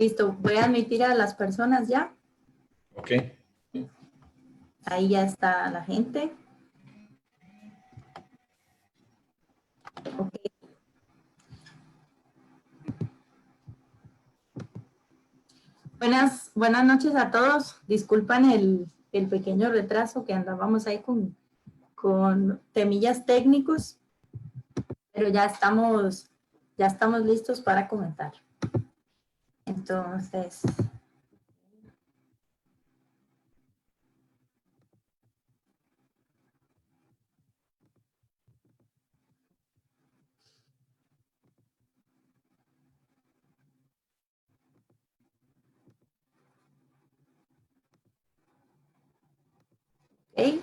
Listo, voy a admitir a las personas ya. Ok. Ahí ya está la gente. Ok. Buenas noches a todos. Disculpan el pequeño retraso que andábamos ahí con temillas técnicos, pero ya estamos listos para comentar. Entonces, ¿ok?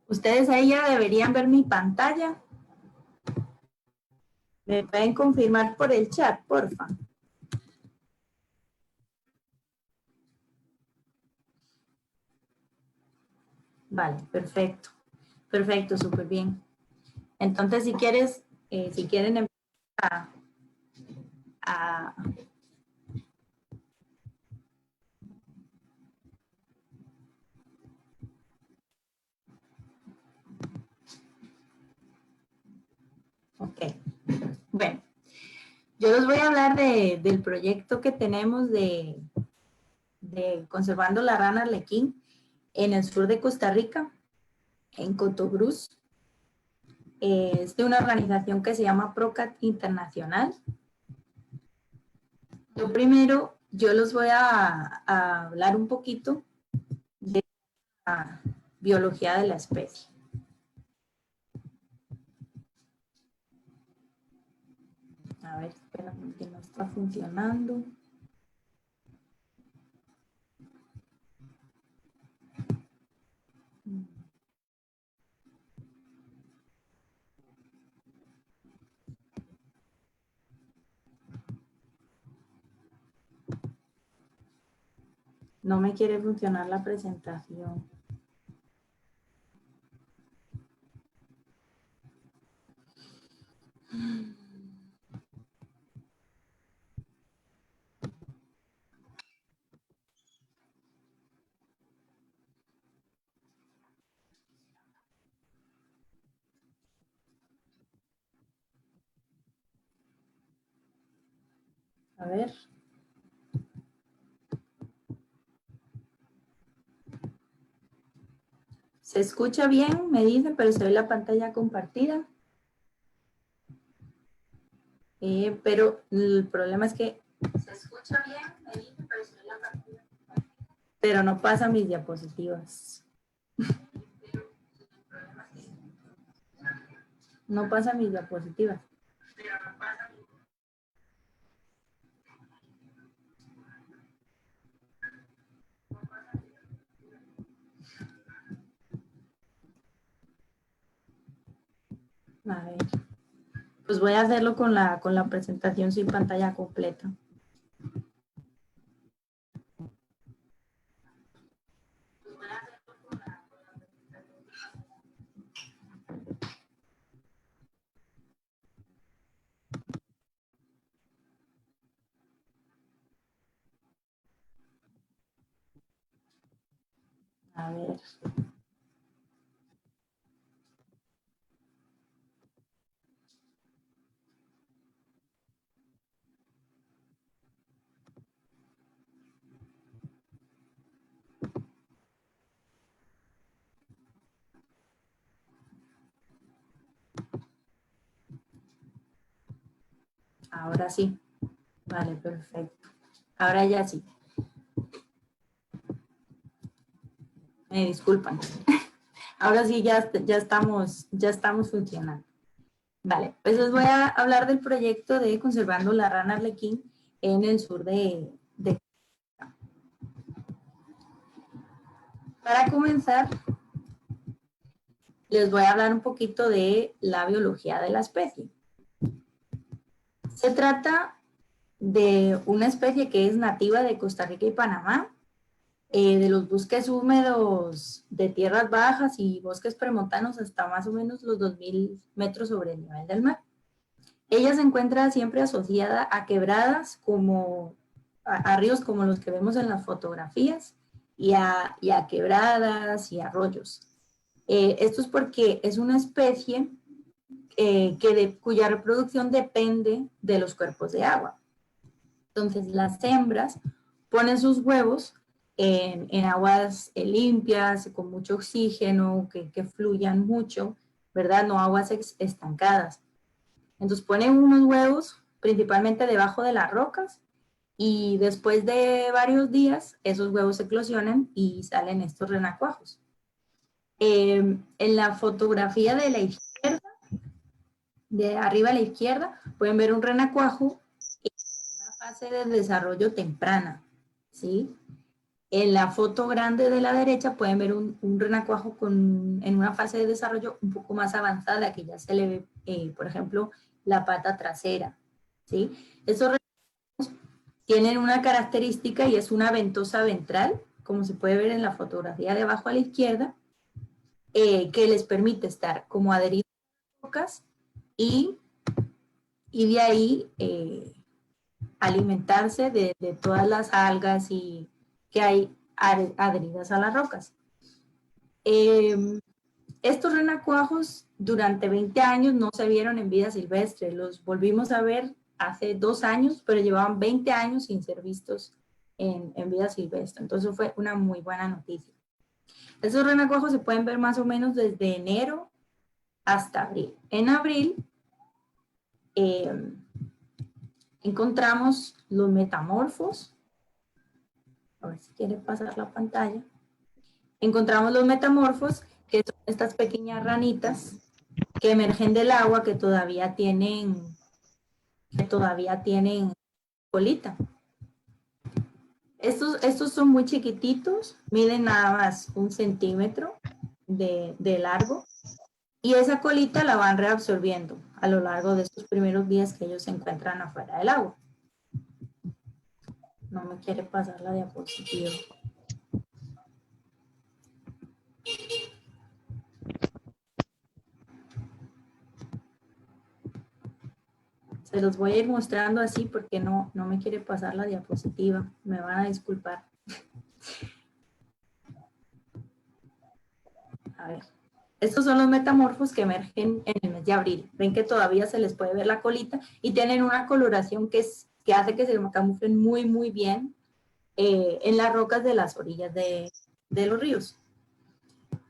Ustedes ahí ya deberían ver mi pantalla. ¿Me pueden confirmar por el chat, porfa? Vale, perfecto. Perfecto, súper bien. Entonces, si quieren empezar a ok. Bueno, yo les voy a hablar del proyecto que tenemos de Conservando la Rana Arlequín en el sur de Costa Rica, en Cotobruz. Es de una organización que se llama PROCAT Internacional. Lo primero, yo les voy a hablar un poquito de la biología de la especie. A ver, espérame que no está funcionando. No me quiere funcionar la presentación. A ver. ¿Se escucha bien? Me dicen, pero se ve la pantalla compartida. Pero el problema es que se escucha bien, me dicen, pero se ve la pantalla compartida. Pero no pasa mis diapositivas. No pasa mis diapositivas. A ver. Pues voy a hacerlo con la presentación sin pantalla completa. A ver. Ahora sí. Vale, perfecto. Ahora ya sí. Me disculpan. Ahora sí ya estamos funcionando. Vale, pues les voy a hablar del proyecto de Conservando la Rana Arlequín en el sur de... Para comenzar, les voy a hablar un poquito de la biología de la especie. Se trata de una especie que es nativa de Costa Rica y Panamá, de los bosques húmedos de tierras bajas y bosques premontanos hasta más o menos los 2000 metros sobre el nivel del mar. Ella se encuentra siempre asociada a quebradas como a ríos como los que vemos en las fotografías y a quebradas y arroyos. Esto es porque es una especie cuya reproducción depende de los cuerpos de agua. Entonces las hembras ponen sus huevos en aguas limpias, con mucho oxígeno, que fluyan mucho, ¿verdad? No aguas estancadas. Entonces ponen unos huevos principalmente debajo de las rocas y después de varios días esos huevos eclosionan y salen estos renacuajos. En la fotografía de la izquierda, de arriba a la izquierda, pueden ver un renacuajo en una fase de desarrollo temprana, ¿sí? En la foto grande de la derecha pueden ver un renacuajo en una fase de desarrollo un poco más avanzada, que ya se le ve, por ejemplo, la pata trasera, ¿sí? Estos renacuajos tienen una característica y es una ventosa ventral, como se puede ver en la fotografía de abajo a la izquierda, que les permite estar como adheridos a rocas y de ahí alimentarse de todas las algas y que hay adheridas a las rocas. Estos renacuajos durante 20 años no se vieron en vida silvestre, los volvimos a ver hace 2 años, pero llevaban 20 años sin ser vistos en vida silvestre, entonces fue una muy buena noticia. Estos renacuajos se pueden ver más o menos desde enero hasta abril. En abril encontramos los metamorfos. A ver si quiere pasar la pantalla. Encontramos los metamorfos, que son estas pequeñas ranitas que emergen del agua, que todavía tienen colita. Estos son muy chiquititos, miden nada más 1 centímetro de largo, y esa colita la van reabsorbiendo a lo largo de estos primeros días que ellos se encuentran afuera del agua. No me quiere pasar la diapositiva. Se los voy a ir mostrando así porque no me quiere pasar la diapositiva. Me van a disculpar. A ver. Estos son los metamorfos que emergen en el mes de abril. Ven que todavía se les puede ver la colita y tienen una coloración que hace que se camuflen muy, muy bien en las rocas de las orillas de los ríos.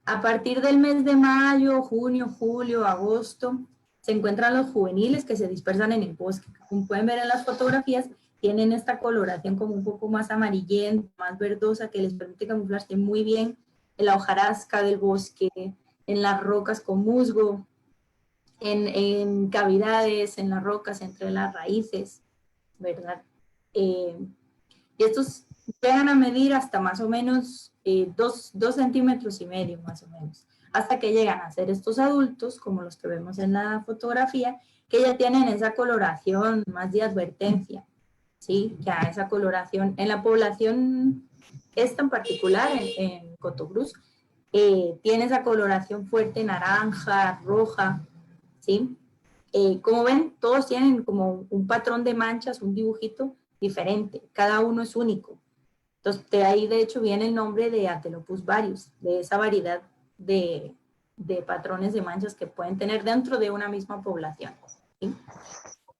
A partir del mes de mayo, junio, julio, agosto, se encuentran los juveniles que se dispersan en el bosque. Como pueden ver en las fotografías, tienen esta coloración como un poco más amarillenta, más verdosa, que les permite camuflarse muy bien en la hojarasca del bosque, en las rocas con musgo, en cavidades, en las rocas, entre las raíces, ¿verdad? Y estos llegan a medir hasta más o menos 2 centímetros y medio, más o menos, hasta que llegan a ser estos adultos, como los que vemos en la fotografía, que ya tienen esa coloración más de advertencia, ¿sí? Ya esa coloración en la población esta en particular, en Cotogruz, tiene esa coloración fuerte naranja, roja, ¿sí? Como ven, todos tienen como un patrón de manchas, un dibujito diferente, cada uno es único. Entonces, de ahí de hecho viene el nombre de Atelopus varius, de esa variedad de patrones de manchas que pueden tener dentro de una misma población, ¿sí?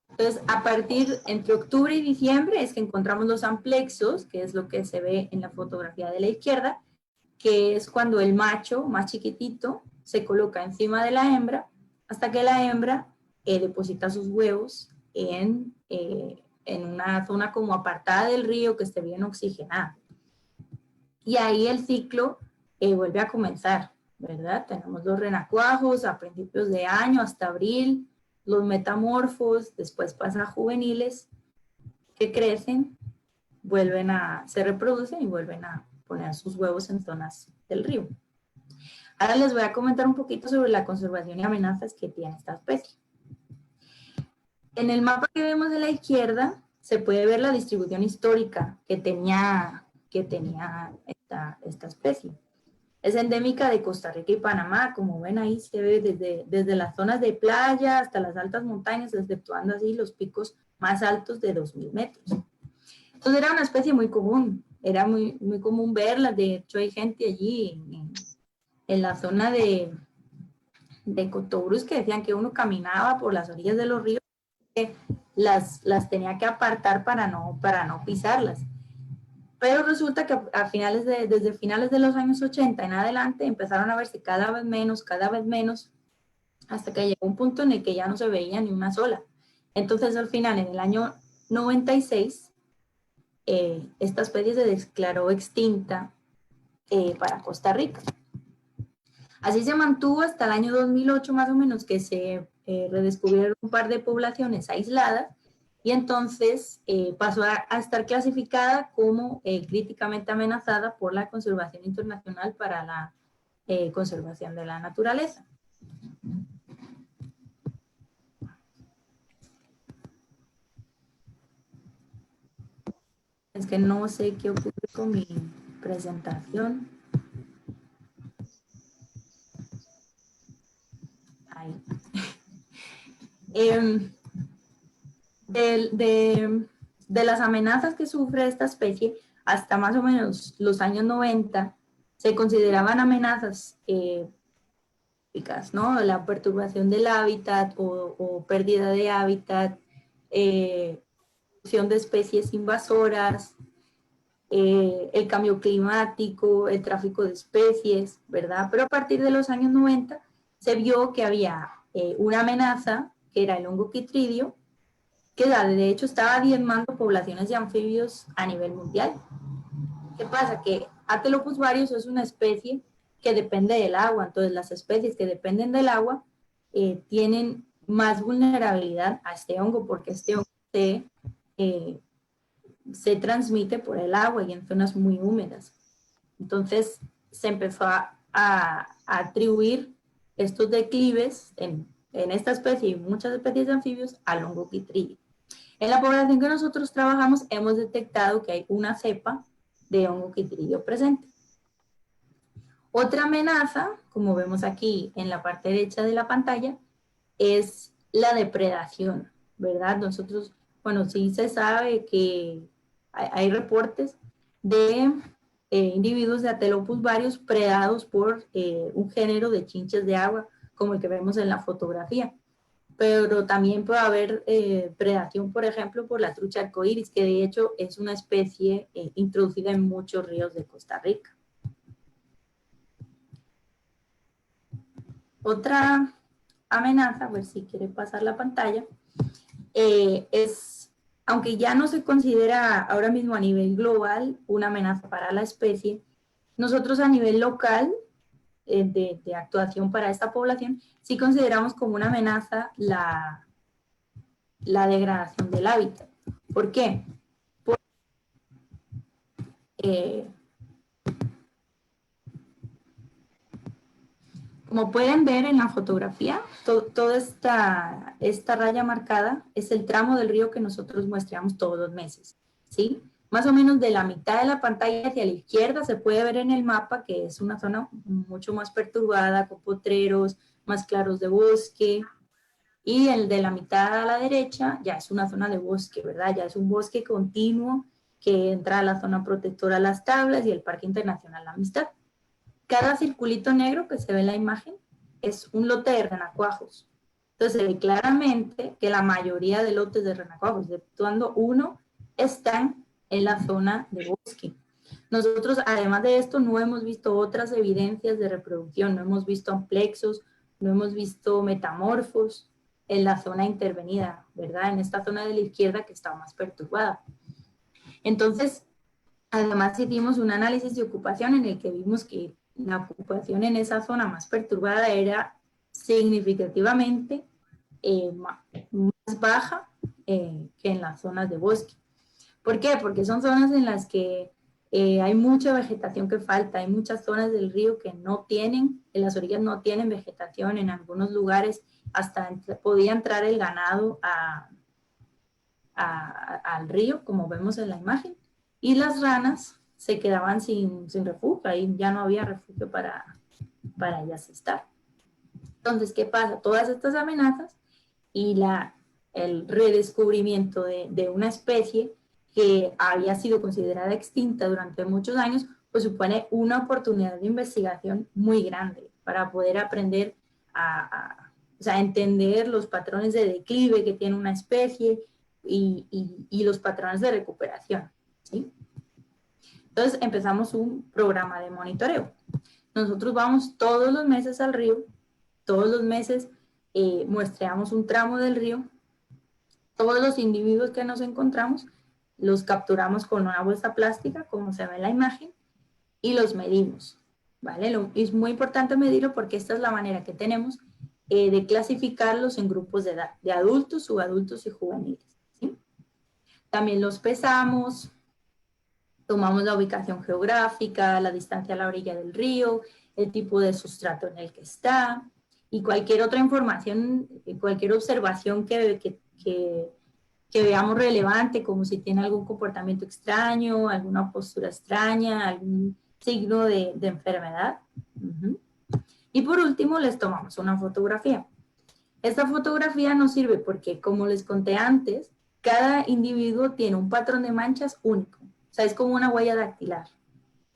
Entonces, a partir entre octubre y diciembre es que encontramos los amplexos, que es lo que se ve en la fotografía de la izquierda, que es cuando el macho más chiquitito se coloca encima de la hembra hasta que la hembra deposita sus huevos en una zona como apartada del río que esté bien oxigenada. Y ahí el ciclo vuelve a comenzar, ¿verdad? Tenemos los renacuajos a principios de año hasta abril, los metamorfos, después pasan a juveniles que crecen, se reproducen y vuelven a poner sus huevos en zonas del río. Ahora les voy a comentar un poquito sobre la conservación y amenazas que tiene esta especie. En el mapa que vemos de la izquierda se puede ver la distribución histórica que tenía esta especie. Es endémica de Costa Rica y Panamá, como ven ahí se ve desde las zonas de playa hasta las altas montañas, exceptuando así los picos más altos de 2000 metros. Entonces era una especie muy común, era muy, muy común verla. De hecho hay gente allí en la zona de Cotobruz que decían que uno caminaba por las orillas de los ríos, que las tenía que apartar para no pisarlas. Pero resulta que desde finales de los años 80 en adelante empezaron a verse cada vez menos, hasta que llegó un punto en el que ya no se veía ni una sola. Entonces al final, en el año 96, esta especie se declaró extinta para Costa Rica. Así se mantuvo hasta el año 2008 más o menos, que se redescubrieron un par de poblaciones aisladas, y entonces pasó a estar clasificada como críticamente amenazada por la Conservación Internacional para la Conservación de la Naturaleza. Es que no sé qué ocurre con mi presentación. Ahí. De las amenazas que sufre esta especie, hasta más o menos los años 90, se consideraban amenazas ¿no? La perturbación del hábitat o pérdida de hábitat, de especies invasoras, el cambio climático, el tráfico de especies, ¿verdad? Pero a partir de los años 90 se vio que había una amenaza, que era el hongo quitrideo, que de hecho estaba diezmando poblaciones de anfibios a nivel mundial. ¿Qué pasa? Que Atelopus varius es una especie que depende del agua, entonces las especies que dependen del agua tienen más vulnerabilidad a este hongo, porque este hongo se transmite por el agua y en zonas muy húmedas. Entonces se empezó a atribuir estos declives en esta especie y muchas especies de anfibios al hongo quitrideo. En la población que nosotros trabajamos hemos detectado que hay una cepa de hongo quitrideo presente. Otra amenaza, como vemos aquí en la parte derecha de la pantalla, es la depredación, ¿verdad? Nosotros, bueno, sí se sabe que hay reportes de individuos de Atelopus varios predados por un género de chinches de agua, como el que vemos en la fotografía. Pero también puede haber predación, por ejemplo, por la trucha arcoíris, que de hecho es una especie introducida en muchos ríos de Costa Rica. Otra amenaza, a ver si quiere pasar la pantalla, es, aunque ya no se considera ahora mismo a nivel global una amenaza para la especie, nosotros a nivel local de actuación para esta población, sí consideramos como una amenaza la degradación del hábitat. ¿Por qué? Como pueden ver en la fotografía, toda esta raya marcada es el tramo del río que nosotros muestreamos todos los meses, ¿sí? Más o menos de la mitad de la pantalla hacia la izquierda se puede ver en el mapa que es una zona mucho más perturbada, con potreros, más claros de bosque, y el de la mitad a la derecha ya es una zona de bosque, ¿verdad? Ya es un bosque continuo que entra a la zona protectora Las Tablas y el Parque Internacional La Amistad. Cada circulito negro que se ve en la imagen es un lote de renacuajos. Entonces se ve claramente que la mayoría de lotes de renacuajos, exceptuando uno, están en la zona de bosque. Nosotros, además de esto, no hemos visto otras evidencias de reproducción, no hemos visto amplexos, no hemos visto metamorfos en la zona intervenida, ¿verdad? En esta zona de la izquierda que está más perturbada. Entonces, además hicimos un análisis de ocupación en el que vimos que la ocupación en esa zona más perturbada era significativamente más baja que en las zonas de bosque. ¿Por qué? Porque son zonas en las que hay mucha vegetación que falta, hay muchas zonas del río que no tienen, en las orillas no tienen vegetación, en algunos lugares hasta podía entrar el ganado al río, como vemos en la imagen, y las ranas se quedaban sin refugio, ahí ya no había refugio para ellas estar. Entonces, ¿qué pasa? Todas estas amenazas y el redescubrimiento de una especie que había sido considerada extinta durante muchos años, pues supone una oportunidad de investigación muy grande para poder aprender o sea, entender los patrones de declive que tiene una especie y los patrones de recuperación, ¿sí? Entonces empezamos un programa de monitoreo. Nosotros vamos todos los meses al río, todos los meses muestreamos un tramo del río, todos los individuos que nos encontramos los capturamos con una bolsa plástica, como se ve en la imagen, y los medimos, ¿vale? Es muy importante medirlo porque esta es la manera que tenemos de clasificarlos en grupos de edad, de adultos, subadultos y juveniles, ¿sí? También los pesamos, tomamos la ubicación geográfica, la distancia a la orilla del río, el tipo de sustrato en el que está, y cualquier otra información, cualquier observación que veamos relevante, como si tiene algún comportamiento extraño, alguna postura extraña, algún signo de enfermedad. Y por último, les tomamos una fotografía. Esta fotografía nos sirve porque, como les conté antes, cada individuo tiene un patrón de manchas único. O sea, es como una huella dactilar,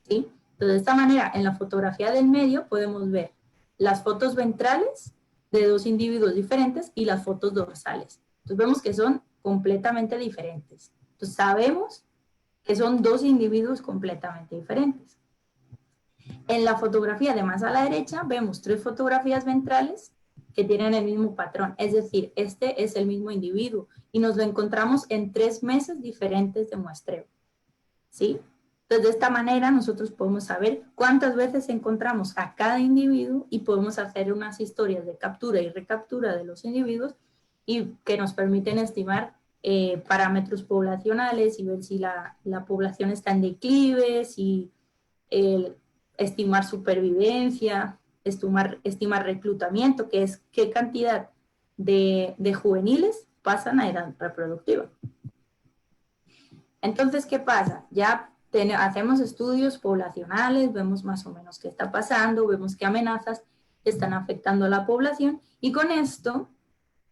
¿sí? Entonces, de esta manera, en la fotografía del medio podemos ver las fotos ventrales de dos individuos diferentes y las fotos dorsales. Entonces, vemos que son completamente diferentes. Entonces, sabemos que son dos individuos completamente diferentes. En la fotografía de más a la derecha, vemos 3 fotografías ventrales que tienen el mismo patrón, es decir, este es el mismo individuo y nos lo encontramos en 3 meses diferentes de muestreo, ¿sí? Entonces, de esta manera nosotros podemos saber cuántas veces encontramos a cada individuo y podemos hacer unas historias de captura y recaptura de los individuos y que nos permiten estimar parámetros poblacionales y ver si la población está en declive, si estimar supervivencia, estimar reclutamiento, que es qué cantidad de juveniles pasan a edad reproductiva. Entonces, ¿qué pasa? Ya hacemos estudios poblacionales, vemos más o menos qué está pasando, vemos qué amenazas están afectando a la población y con esto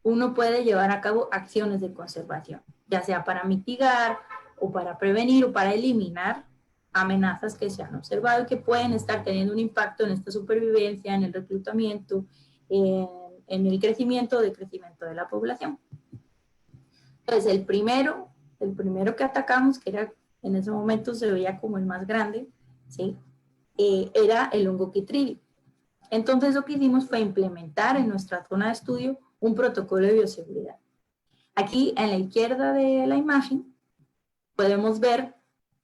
uno puede llevar a cabo acciones de conservación, ya sea para mitigar o para prevenir o para eliminar amenazas que se han observado y que pueden estar teniendo un impacto en esta supervivencia, en el reclutamiento, en el crecimiento o decrecimiento de la población. Entonces, el primero que atacamos, que era en ese momento se veía como el más grande, ¿sí? Era el hongo Chytridium. Entonces, lo que hicimos fue implementar en nuestra zona de estudio un protocolo de bioseguridad. Aquí, en la izquierda de la imagen, podemos ver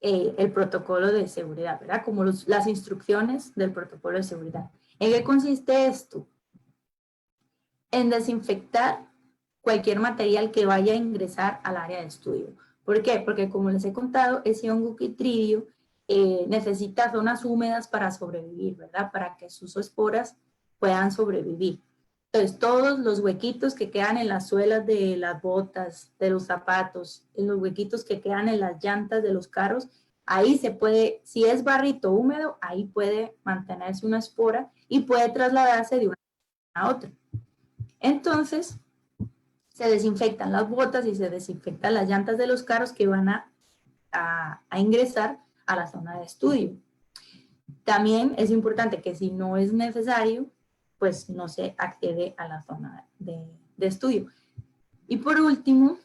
el protocolo de seguridad, ¿verdad? Como las instrucciones del protocolo de seguridad. ¿En qué consiste esto? En desinfectar cualquier material que vaya a ingresar al área de estudio. ¿Por qué? Porque como les he contado, ese hongo Chytridium necesita zonas húmedas para sobrevivir, ¿verdad? Para que sus esporas puedan sobrevivir. Entonces, todos los huequitos que quedan en las suelas de las botas, de los zapatos, en los huequitos que quedan en las llantas de los carros, ahí se puede, si es barrito húmedo, ahí puede mantenerse una espora y puede trasladarse de una a otra. Entonces, se desinfectan las botas y se desinfectan las llantas de los carros que van a ingresar a la zona de estudio. También es importante que si no es necesario, pues no se accede a la zona de estudio. Y por último,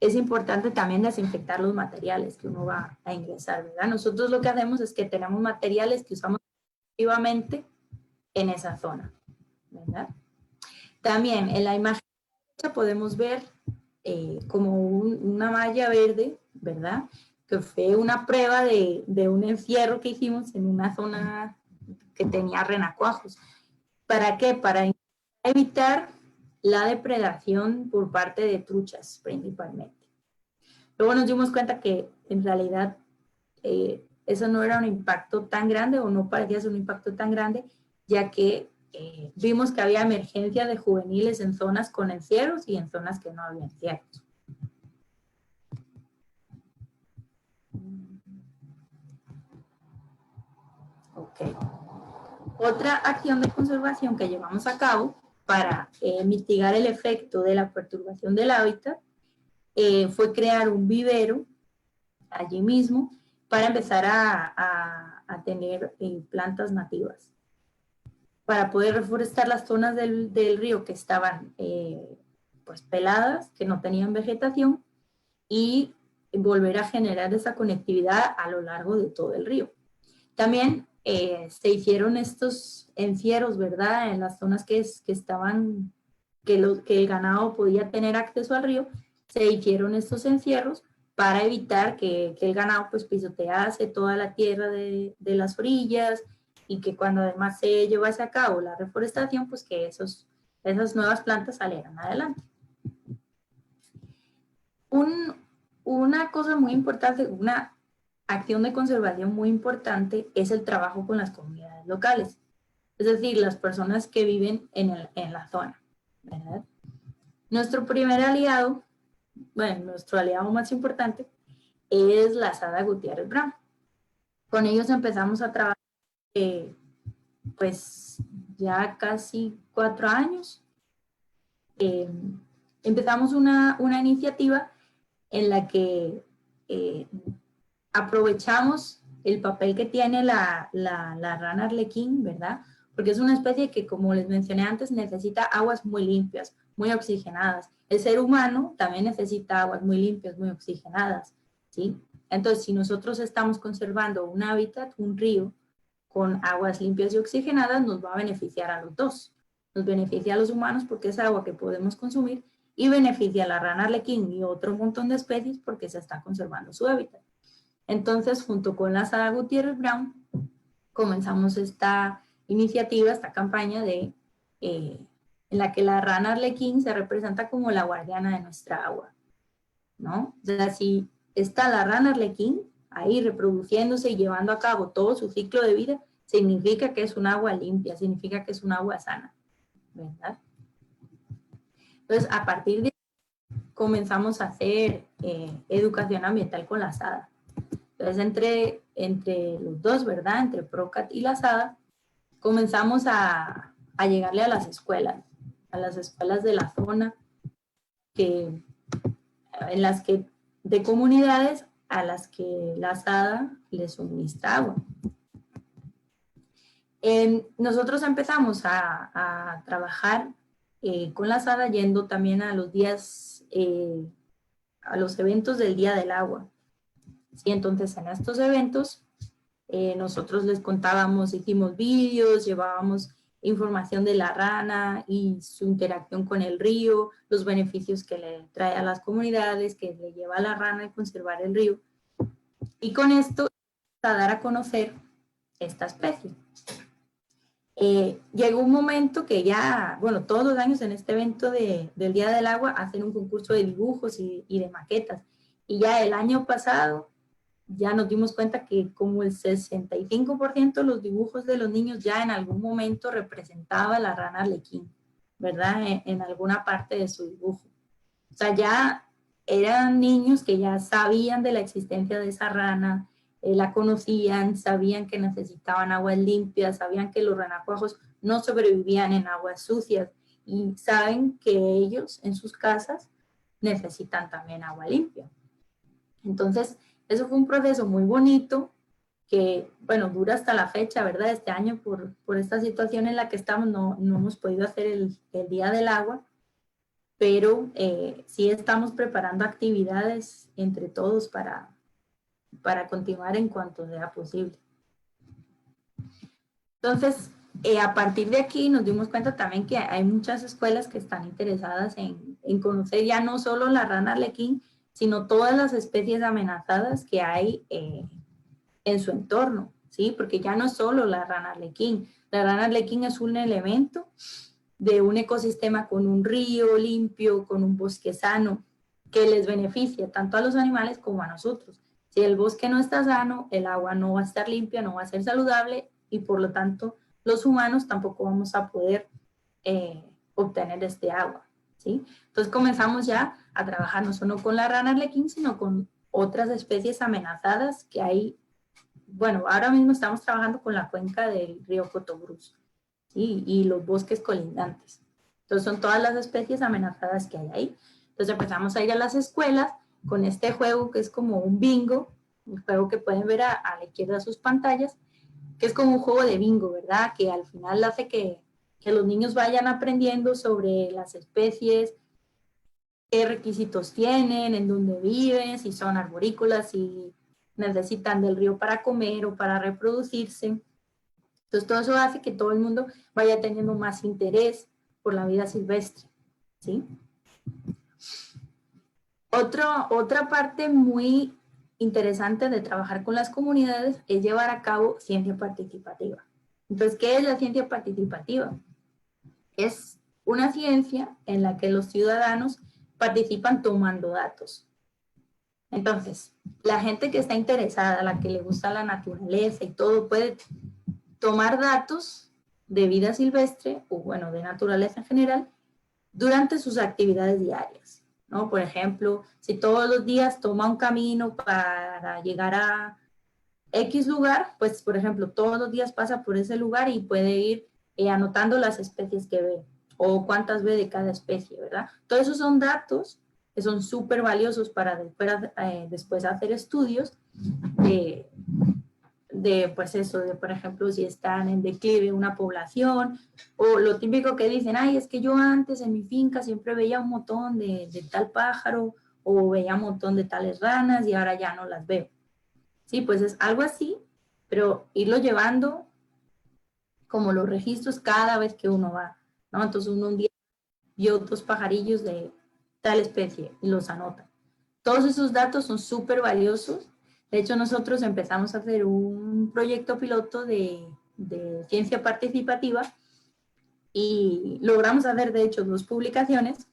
es importante también desinfectar los materiales que uno va a ingresar, ¿verdad? Nosotros lo que hacemos es que tenemos materiales que usamos activamente en esa zona, ¿verdad? También en la imagen podemos ver como una malla verde, ¿verdad? Que fue una prueba de un encierro que hicimos en una zona que tenía renacuajos. ¿Para qué? Para evitar la depredación por parte de truchas, principalmente. Luego nos dimos cuenta que en realidad eso no era un impacto tan grande o no parecía ser un impacto tan grande, ya que vimos que había emergencia de juveniles en zonas con encierros y en zonas que no había encierros. Ok. Otra acción de conservación que llevamos a cabo para mitigar el efecto de la perturbación del hábitat fue crear un vivero allí mismo para empezar a tener plantas nativas. Para poder reforestar las zonas del río que estaban pues peladas, que no tenían vegetación, y volver a generar esa conectividad a lo largo de todo el río. También se hicieron estos encierros, ¿verdad? En las zonas que estaban, que el ganado podía tener acceso al río, se hicieron estos encierros para evitar que el ganado pues pisotease toda la tierra de las orillas, y que cuando además se llevase a cabo la reforestación, pues que esas nuevas plantas salieran adelante. Una cosa muy importante, una acción de conservación muy importante es el trabajo con las comunidades locales, es decir, las personas que viven en la zona, ¿verdad? Nuestro primer aliado, bueno, nuestro aliado más importante es la Sada Gutiérrez Brown. Con ellos empezamos a trabajar pues ya casi 4 años. Empezamos una iniciativa en la que aprovechamos el papel que tiene la rana arlequín, ¿verdad? Porque es una especie que, como les mencioné antes, necesita aguas muy limpias, muy oxigenadas. El ser humano también necesita aguas muy limpias, muy oxigenadas, ¿sí? Entonces, si nosotros estamos conservando un hábitat, un río, con aguas limpias y oxigenadas, nos va a beneficiar a los dos. Nos beneficia a los humanos porque es agua que podemos consumir, y beneficia a la rana arlequín y otro montón de especies porque se está conservando su hábitat. Entonces, junto con la Sada Gutiérrez Brown, comenzamos esta iniciativa, esta campaña en la que la rana arlequín se representa como la guardiana de nuestra agua, ¿no? O sea, si está la rana arlequín ahí reproduciéndose y llevando a cabo todo su ciclo de vida, significa que es un agua limpia, significa que es un agua sana, ¿verdad? Entonces, a partir de ahí, comenzamos a hacer educación ambiental con la Sada. Entonces, entre los dos, ¿verdad? Entre PROCAT y la Sada, comenzamos a llegarle a las escuelas de la zona, en las que, de comunidades a las que la Sada les suministra agua. Nosotros empezamos a trabajar con la Sada yendo también a los días, a los eventos del Día del Agua. ¿Sí? Entonces, en estos eventos, nosotros les contábamos, hicimos vídeos, llevábamos información de la rana y su interacción con el río, los beneficios que le trae a las comunidades, que le lleva a la rana a conservar el río. Y con esto, a dar a conocer esta especie. Llegó un momento que ya, bueno, todos los años en este evento del Día del Agua hacen un concurso de dibujos y de maquetas. Y ya el año pasado ya nos dimos cuenta que como el 65% de los dibujos de los niños ya en algún momento representaba a la rana arlequín, ¿verdad? En alguna parte de su dibujo. O sea, ya eran niños que ya sabían de la existencia de esa rana, la conocían, sabían que necesitaban aguas limpias, sabían que los renacuajos no sobrevivían en aguas sucias, y saben que ellos en sus casas necesitan también agua limpia. Entonces, eso fue un proceso muy bonito que, bueno, dura hasta la fecha, ¿verdad? Este año por esta situación en la que estamos no hemos podido hacer el Día del Agua, pero sí estamos preparando actividades entre todos para continuar en cuanto sea posible. Entonces, a partir de aquí nos dimos cuenta también que hay muchas escuelas que están interesadas en conocer ya no solo la rana arlequín, sino todas las especies amenazadas que hay en su entorno, ¿sí? Porque ya no es solo la rana arlequín. La rana arlequín es un elemento de un ecosistema con un río limpio, con un bosque sano, que les beneficia tanto a los animales como a nosotros. Si el bosque no está sano, el agua no va a estar limpia, no va a ser saludable, y por lo tanto los humanos tampoco vamos a poder obtener este agua, ¿sí? Entonces comenzamos ya a trabajar no solo con la rana arlequín, sino con otras especies amenazadas que hay bueno, ahora mismo estamos trabajando con la cuenca del río Cotobruz, ¿sí? Y los bosques colindantes. Entonces son todas las especies amenazadas que hay ahí. Entonces empezamos a ir a las escuelas con este juego que es como un bingo, un juego que pueden ver a la izquierda de sus pantallas, que es como un juego de bingo, ¿verdad? Que al final hace que los niños vayan aprendiendo sobre las especies, qué requisitos tienen, en dónde viven, si son arborícolas, si necesitan del río para comer o para reproducirse. Entonces todo eso hace que todo el mundo vaya teniendo más interés por la vida silvestre, ¿sí? Otra parte muy interesante de trabajar con las comunidades es llevar a cabo ciencia participativa. Entonces, ¿qué es la ciencia participativa? Es una ciencia en la que los ciudadanos participan tomando datos. Entonces, la gente que está interesada, la que le gusta la naturaleza y todo, puede tomar datos de vida silvestre o, bueno, de naturaleza en general durante sus actividades diarias, ¿no? Por ejemplo, si todos los días toma un camino para llegar a X lugar, pues, por ejemplo, todos los días pasa por ese lugar y puede ir anotando las especies que ve o cuántas ve de cada especie, ¿verdad? Todos esos son datos que son súper valiosos para después hacer estudios pues eso, de por ejemplo, si están en declive una población, o lo típico que dicen, ay, es que yo antes en mi finca siempre veía un montón de tal pájaro, o veía un montón de tales ranas y ahora ya no las veo. Sí, pues es algo así, pero irlo llevando como los registros cada vez que uno va, ¿no? Entonces uno un día vio 2 pajarillos de tal especie y los anota. Todos esos datos son súper valiosos. De hecho, nosotros empezamos a hacer un proyecto piloto de ciencia participativa y logramos hacer, de hecho, 2 publicaciones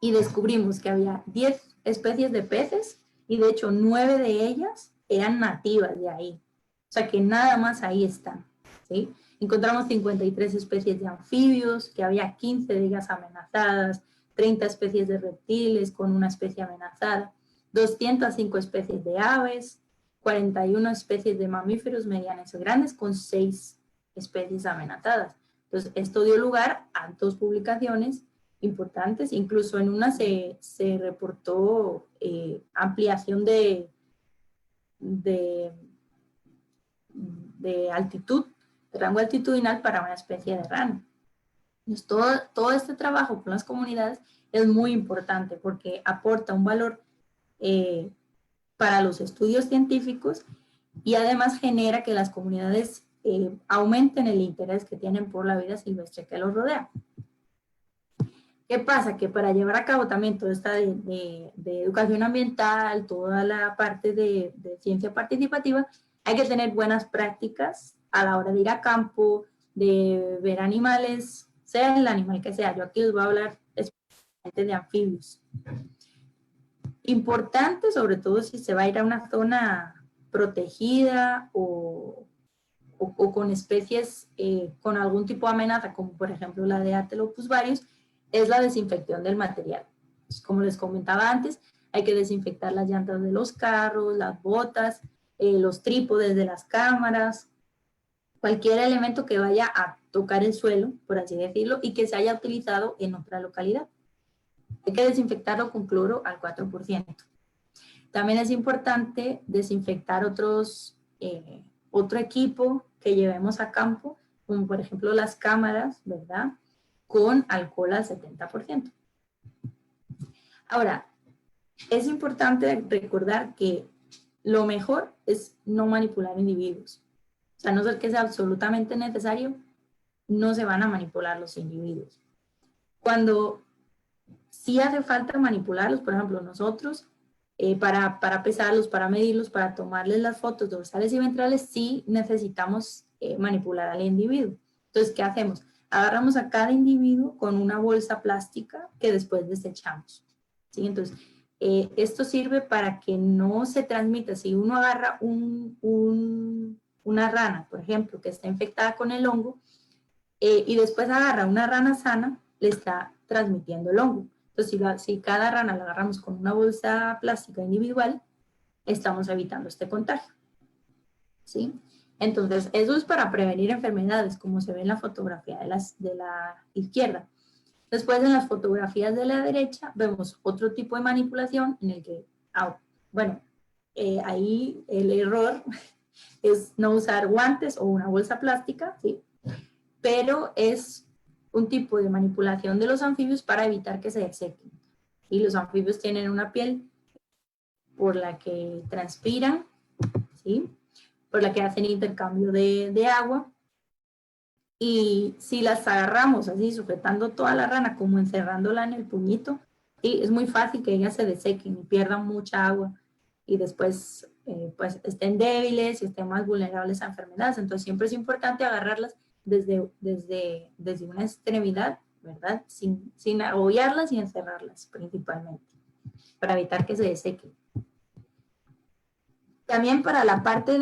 y descubrimos que había 10 especies de peces y, de hecho, 9 de ellas eran nativas de ahí. O sea, que nada más ahí están, ¿sí? Encontramos 53 especies de anfibios, que había 15 de ellas amenazadas, 30 especies de reptiles con una especie amenazada, 205 especies de aves, 41 especies de mamíferos medianos y grandes con 6 especies amenazadas. Entonces, esto dio lugar a 2 publicaciones importantes, incluso en una se reportó ampliación de altitud, de rango altitudinal para una especie de rana. Entonces, todo este trabajo con las comunidades es muy importante porque aporta un valor para los estudios científicos y además genera que las comunidades aumenten el interés que tienen por la vida silvestre que los rodea. ¿Qué pasa? Que para llevar a cabo también toda esta de educación ambiental, toda la parte de ciencia participativa, hay que tener buenas prácticas a la hora de ir a campo, de ver animales, sea el animal que sea. Yo aquí les voy a hablar específicamente de anfibios. Importante, sobre todo si se va a ir a una zona protegida o con especies con algún tipo de amenaza, como por ejemplo la de Atelopus varius, es la desinfección del material. Pues, como les comentaba antes, hay que desinfectar las llantas de los carros, las botas, los trípodes de las cámaras, cualquier elemento que vaya a tocar el suelo, por así decirlo, y que se haya utilizado en otra localidad. Hay que desinfectarlo con cloro al 4%. También es importante desinfectar otro equipo que llevemos a campo, como por ejemplo las cámaras, ¿verdad? Con alcohol al 70%. Ahora, es importante recordar que lo mejor es no manipular individuos. O sea, a no ser que sea absolutamente necesario, no se van a manipular los individuos. Cuando sí hace falta manipularlos, por ejemplo, nosotros, para pesarlos, para medirlos, para tomarles las fotos dorsales y ventrales, sí necesitamos manipular al individuo. Entonces, ¿qué hacemos? Agarramos a cada individuo con una bolsa plástica que después desechamos. ¿Sí? Entonces, esto sirve para que no se transmita. Si uno agarra una rana, por ejemplo, que está infectada con el hongo, y después agarra una rana sana, le está transmitiendo el hongo. Entonces, si cada rana la agarramos con una bolsa plástica individual, estamos evitando este contagio. ¿sí? Entonces, eso es para prevenir enfermedades, como se ve en la fotografía de la izquierda. Después, en las fotografías de la derecha, vemos otro tipo de manipulación en el que, bueno, ahí el error es no usar guantes o una bolsa plástica, ¿sí? Pero es un tipo de manipulación de los anfibios para evitar que se desequen. Y los anfibios tienen una piel por la que transpiran, ¿sí? Por la que hacen intercambio de agua. Y si las agarramos así, sujetando toda la rana, como encerrándola en el puñito, ¿sí? Es muy fácil que ellas se desequen y pierdan mucha agua. Y después, pues, estén débiles y estén más vulnerables a enfermedades. Entonces, siempre es importante agarrarlas desde una extremidad, ¿verdad? Sin agobiarlas y encerrarlas, principalmente, para evitar que se desequen. También para la parte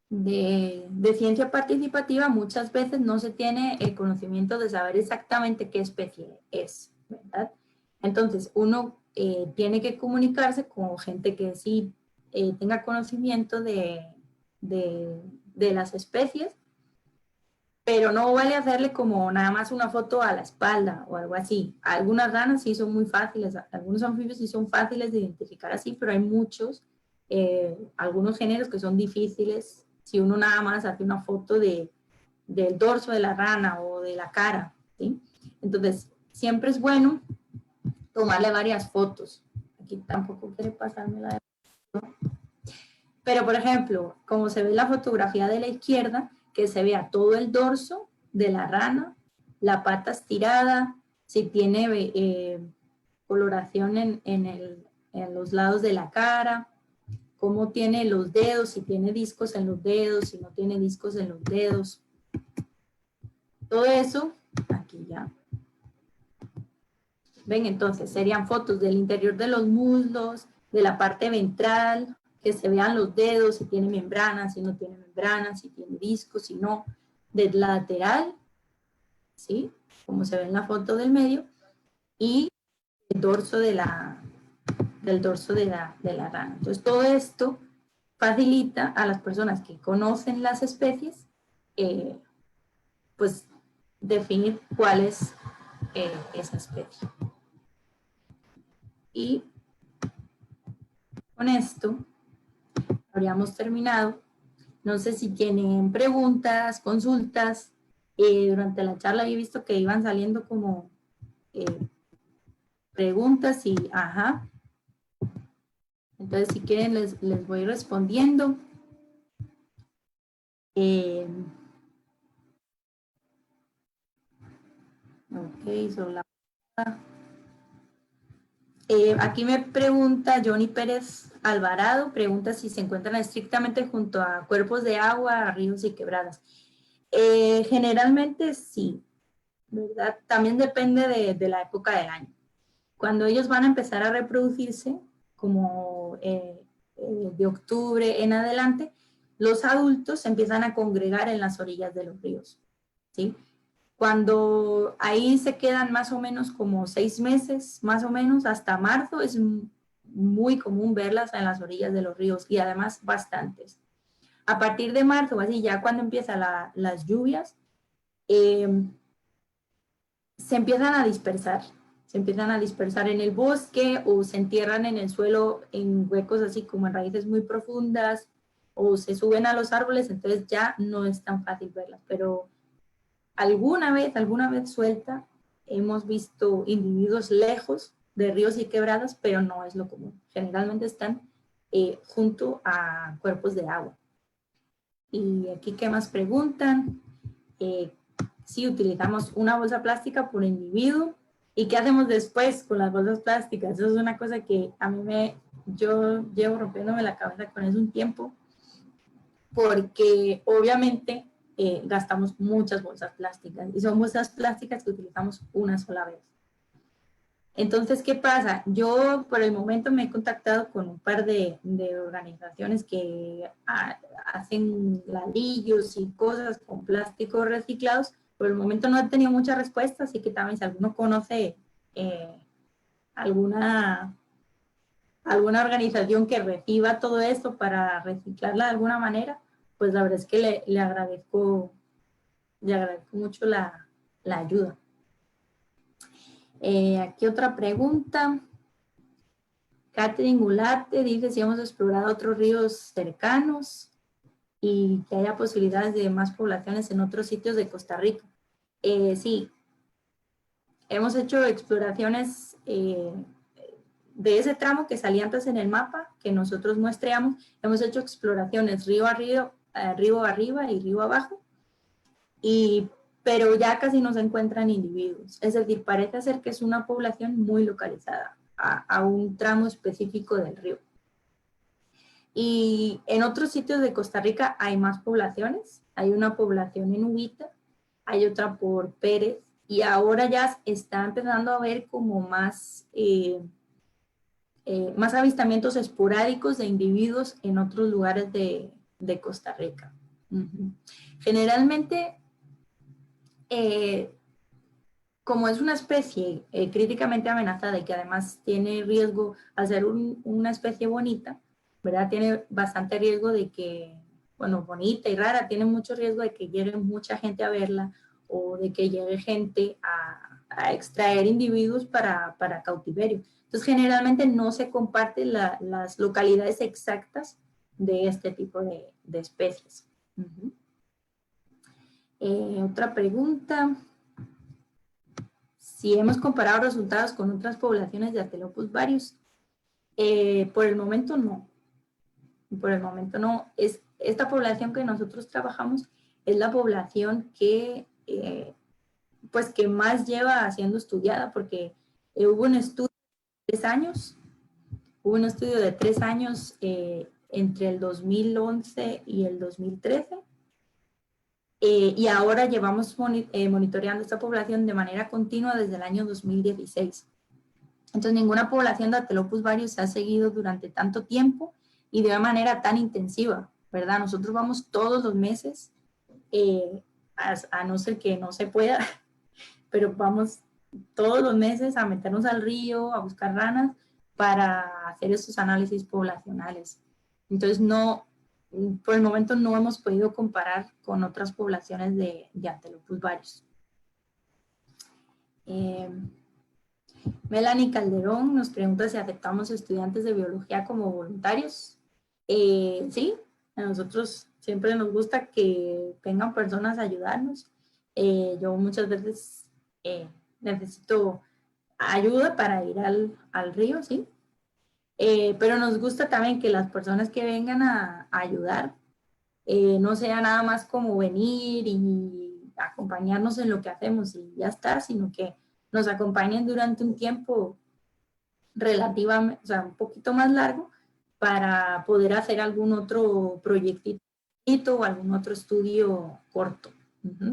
de ciencia participativa, muchas veces no se tiene el conocimiento de saber exactamente qué especie es, ¿verdad? Entonces, uno tiene que comunicarse con gente que sí tenga conocimiento de las especies, pero no vale hacerle como nada más una foto a la espalda o algo así. Algunas ranas sí son muy fáciles, algunos anfibios sí son fáciles de identificar así, pero hay muchos, algunos géneros que son difíciles si uno nada más hace una foto del dorso de la rana o de la cara, ¿sí? Entonces, siempre es bueno tomarle varias fotos. Aquí tampoco quiere pasarme la de... Pero, por ejemplo, como se ve en la fotografía de la izquierda, que se vea todo el dorso de la rana, la pata estirada, si tiene coloración en los lados de la cara, cómo tiene los dedos, si tiene discos en los dedos, si no tiene discos en los dedos. Todo eso, aquí ya. Ven, entonces, serían fotos del interior de los muslos, de la parte ventral, que se vean los dedos, si tiene membrana, si no tiene membrana, si tiene discos, si no, del lateral, ¿sí? Como se ve en la foto del medio, y el dorso del dorso de la rana. Entonces, todo esto facilita a las personas que conocen las especies, pues, definir cuál es esa especie. Y con esto habríamos terminado. No sé si tienen preguntas, consultas. Durante la charla he visto que iban saliendo como preguntas y ajá. Entonces, si quieren, les voy respondiendo. Ok, sobre la... aquí me pregunta Johnny Pérez Alvarado, pregunta si se encuentran estrictamente junto a cuerpos de agua, ríos y quebradas. Generalmente sí, ¿verdad? También depende de la época del año. Cuando ellos van a empezar a reproducirse, como de octubre en adelante, los adultos se empiezan a congregar en las orillas de los ríos, ¿sí? Cuando ahí se quedan más o menos como 6 meses, más o menos, hasta marzo, es muy común verlas en las orillas de los ríos y además bastantes. A partir de marzo, así ya cuando empiezan las lluvias, se empiezan a dispersar. Se empiezan a dispersar en el bosque o se entierran en el suelo en huecos así como en raíces muy profundas o se suben a los árboles, entonces ya no es tan fácil verlas, pero alguna vez suelta, hemos visto individuos lejos de ríos y quebradas, pero no es lo común. Generalmente están junto a cuerpos de agua. Y aquí, ¿qué más preguntan? Si utilizamos una bolsa plástica por individuo. ¿Y qué hacemos después con las bolsas plásticas? Eso es una cosa que a mí yo llevo rompiéndome la cabeza con eso un tiempo, porque obviamente gastamos muchas bolsas plásticas y son bolsas plásticas que utilizamos una sola vez. Entonces, ¿qué pasa? Yo por el momento me he contactado con un par de organizaciones que hacen ladrillos y cosas con plásticos reciclados. Por el momento no he tenido mucha respuesta, así que también si alguno conoce alguna alguna organización que reciba todo esto para reciclarla de alguna manera, pues la verdad es que le agradezco mucho la ayuda. Aquí otra pregunta. Catherine Gulate dice si hemos explorado otros ríos cercanos y que haya posibilidades de más poblaciones en otros sitios de Costa Rica. Sí, hemos hecho exploraciones de ese tramo que salía antes en el mapa, que nosotros muestreamos. Hemos hecho exploraciones río arriba y río abajo, pero ya casi no se encuentran individuos. Es decir, parece ser que es una población muy localizada a un tramo específico del río. Y en otros sitios de Costa Rica hay más poblaciones. Hay una población en Ubita, hay otra por Pérez, y ahora ya está empezando a haber como más avistamientos esporádicos de individuos en otros lugares de Costa Rica. Generalmente, como es una especie críticamente amenazada y que además tiene riesgo, al ser una especie bonita, ¿verdad? Tiene bastante riesgo de que, bueno, bonita y rara, tiene mucho riesgo de que llegue mucha gente a verla o de que llegue gente a extraer individuos para cautiverio. Entonces, generalmente no se comparten las localidades exactas de este tipo de especies. Otra pregunta. Si hemos comparado resultados con otras poblaciones de Atelopus varius, por el momento no. Por el momento no. Esta población que nosotros trabajamos es la población que, pues que más lleva siendo estudiada, porque hubo un estudio de 3 años, entre el 2011 y el 2013, y ahora llevamos monitoreando esta población de manera continua desde el año 2016. Entonces, ninguna población de Atelopus varius se ha seguido durante tanto tiempo y de una manera tan intensiva, ¿verdad? Nosotros vamos todos los meses, a no ser que no se pueda, pero vamos todos los meses a meternos al río, a buscar ranas para hacer estos análisis poblacionales. Entonces, por el momento no hemos podido comparar con otras poblaciones de Atelopus varius. Melanie Calderón nos pregunta si aceptamos estudiantes de biología como voluntarios. Sí, a nosotros siempre nos gusta que vengan personas a ayudarnos. Yo muchas veces necesito ayuda para ir al río, sí. Pero nos gusta también que las personas que vengan a ayudar no sea nada más como venir y acompañarnos en lo que hacemos y ya está, sino que nos acompañen durante un tiempo relativamente, o sea, un poquito más largo, para poder hacer algún otro proyectito o algún otro estudio corto.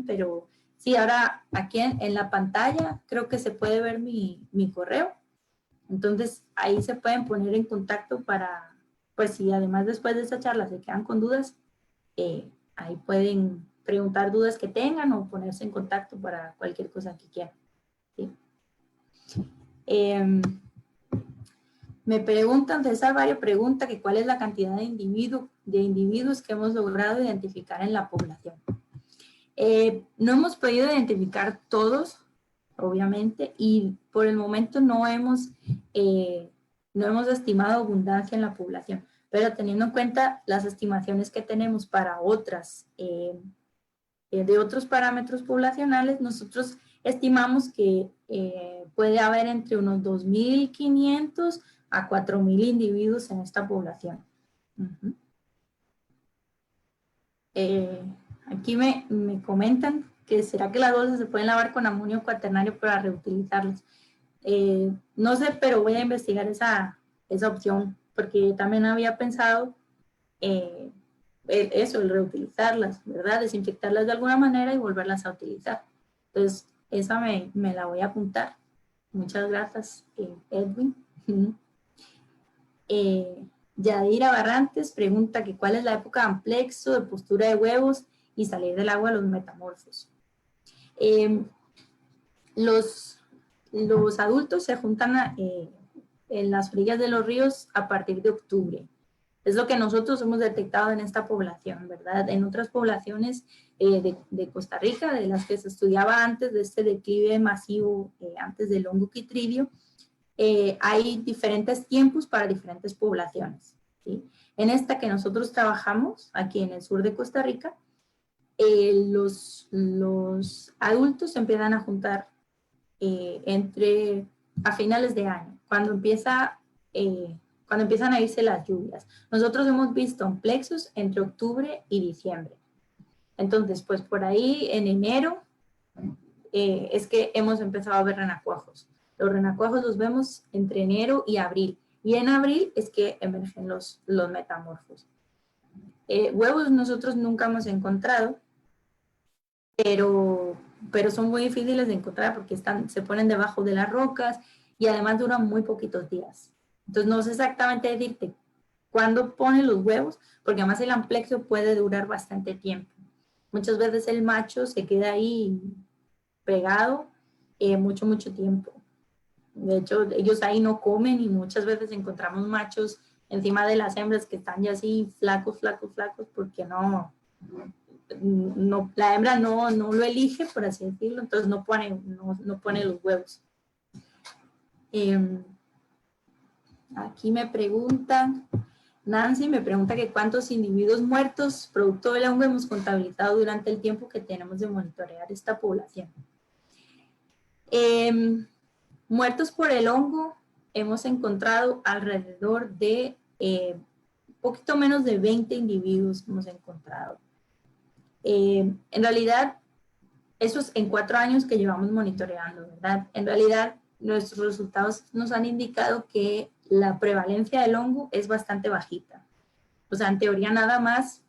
Pero sí, ahora aquí en la pantalla creo que se puede ver mi correo. Entonces ahí se pueden poner en contacto para, pues si además después de esta charla se quedan con dudas, ahí pueden preguntar dudas que tengan o ponerse en contacto para cualquier cosa que quieran. ¿Sí? Me preguntan, César Barrio pregunta que cuál es la cantidad de individuos que hemos logrado identificar en la población. No hemos podido identificar todos, obviamente, y por el momento no hemos estimado abundancia en la población, pero teniendo en cuenta las estimaciones que tenemos para de otros parámetros poblacionales, nosotros estimamos que puede haber entre unos 2.500 a 4.000 individuos en esta población. Aquí me comentan que será que las bolsas se pueden lavar con amonio cuaternario para reutilizarlas. No sé, pero voy a investigar esa opción, porque también había pensado eso, el reutilizarlas, ¿verdad? Desinfectarlas de alguna manera y volverlas a utilizar. Entonces, esa me la voy a apuntar. Muchas gracias, Edwin. Yadira Barrantes pregunta que cuál es la época de amplexo, de postura de huevos y salir del agua de los metamorfos. Los adultos se juntan en las orillas de los ríos a partir de octubre. Es lo que nosotros hemos detectado en esta población, ¿verdad? En otras poblaciones de Costa Rica, de las que se estudiaba antes de este declive masivo, antes del hongo Chytridium, hay diferentes tiempos para diferentes poblaciones, ¿sí? En esta que nosotros trabajamos, aquí en el sur de Costa Rica, los adultos se empiezan a juntar a finales de año, cuando empiezan a irse las lluvias. Nosotros hemos visto amplexos entre octubre y diciembre. Entonces, pues por ahí en enero es que hemos empezado a ver renacuajos. Los renacuajos los vemos entre enero y abril. Y en abril es que emergen los metamorfos. Huevos nosotros nunca hemos encontrado, pero son muy difíciles de encontrar porque se ponen debajo de las rocas y además duran muy poquitos días. Entonces no sé exactamente decirte cuándo ponen los huevos, porque además el amplexio puede durar bastante tiempo. Muchas veces el macho se queda ahí pegado mucho tiempo. De hecho, ellos ahí no comen y muchas veces encontramos machos encima de las hembras que están ya así flacos, porque la hembra no lo elige, por así decirlo, entonces no pone los huevos. Aquí me preguntan, Nancy me pregunta que cuántos individuos muertos producto del hongo hemos contabilizado durante el tiempo que tenemos de monitorear esta población. Muertos por el hongo hemos encontrado alrededor de un poquito menos de 20 individuos hemos encontrado. En realidad, eso es en 4 años que llevamos monitoreando, ¿verdad? En realidad, nuestros resultados nos han indicado que la prevalencia del hongo es bastante bajita. O sea, en teoría nada más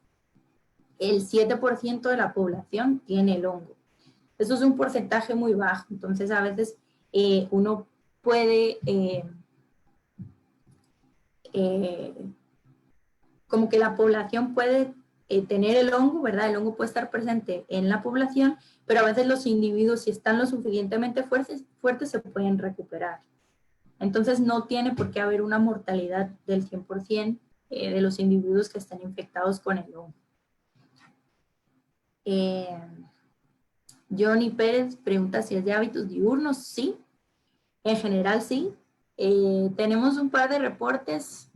el 7% de la población tiene el hongo. Eso es un porcentaje muy bajo, entonces a veces uno puede como que la población puede tener el hongo, ¿verdad? El hongo puede estar presente en la población, pero a veces los individuos, si están lo suficientemente fuertes se pueden recuperar. Entonces no tiene por qué haber una mortalidad del 100% de los individuos que están infectados con el hongo. Johnny Pérez pregunta si es de hábitos diurnos. Sí, en general sí. Tenemos un par de reportes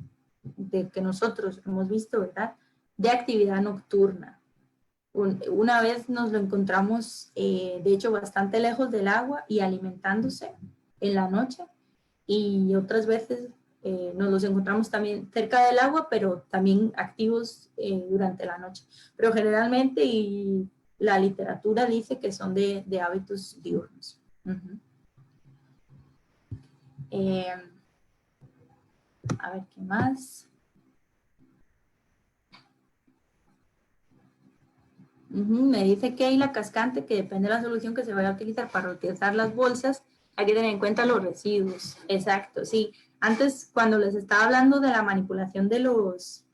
de que nosotros hemos visto, ¿verdad?, de actividad nocturna. Una vez nos lo encontramos, de hecho, bastante lejos del agua y alimentándose en la noche, y otras veces nos los encontramos también cerca del agua, pero también activos durante la noche. Pero generalmente, y la literatura dice que son de hábitos diurnos. A ver, ¿qué más? Me dice Keila Cascante que depende de la solución que se vaya a utilizar para utilizar las bolsas, hay que tener en cuenta los residuos. Exacto, sí. Antes, cuando les estaba hablando de la manipulación de los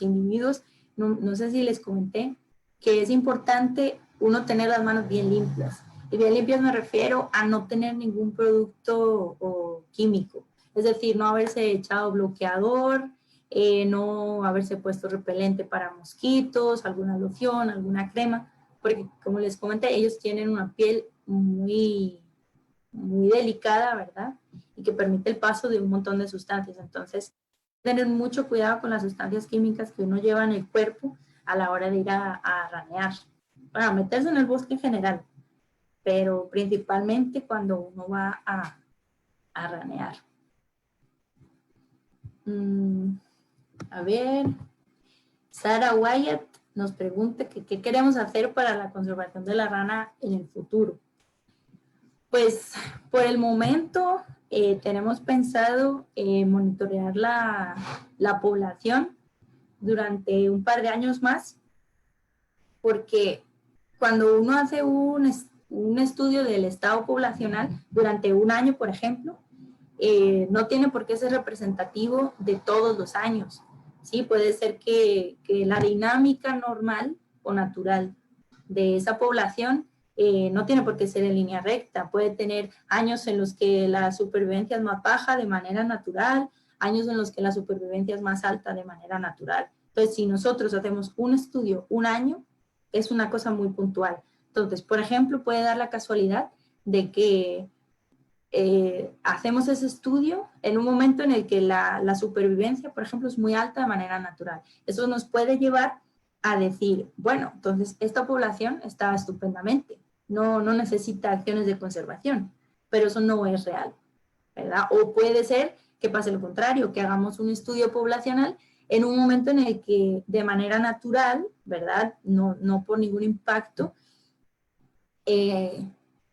individuos, no sé si les comenté que es importante uno tener las manos bien limpias. Y bien limpias me refiero a no tener ningún producto o químico. Es decir, no haberse echado bloqueador, no haberse puesto repelente para mosquitos, alguna loción, alguna crema, porque como les comenté, ellos tienen una piel muy delicada, ¿verdad? Y que permite el paso de un montón de sustancias. Entonces, tener mucho cuidado con las sustancias químicas que uno lleva en el cuerpo a la hora de ir a ranear. Bueno, meterse en el bosque en general, pero principalmente cuando uno va a ranear. A ver, Sara Wyatt nos pregunta que qué queremos hacer para la conservación de la rana en el futuro. Pues por el momento tenemos pensado monitorear la población durante un par de años más, porque cuando uno hace un estudio del estado poblacional durante un año, por ejemplo, no tiene por qué ser representativo de todos los años, ¿sí? Puede ser que la dinámica normal o natural de esa población no tiene por qué ser en línea recta, puede tener años en los que la supervivencia es más baja de manera natural, años en los que la supervivencia es más alta de manera natural. Entonces, si nosotros hacemos un estudio un año, es una cosa muy puntual. Entonces, por ejemplo, puede dar la casualidad de que hacemos ese estudio en un momento en el que la supervivencia, por ejemplo, es muy alta de manera natural. Eso nos puede llevar a decir, bueno, entonces esta población está estupendamente, no necesita acciones de conservación, pero eso no es real, ¿verdad? O puede ser que pase lo contrario, que hagamos un estudio poblacional en un momento en el que de manera natural, ¿verdad? No por ningún impacto,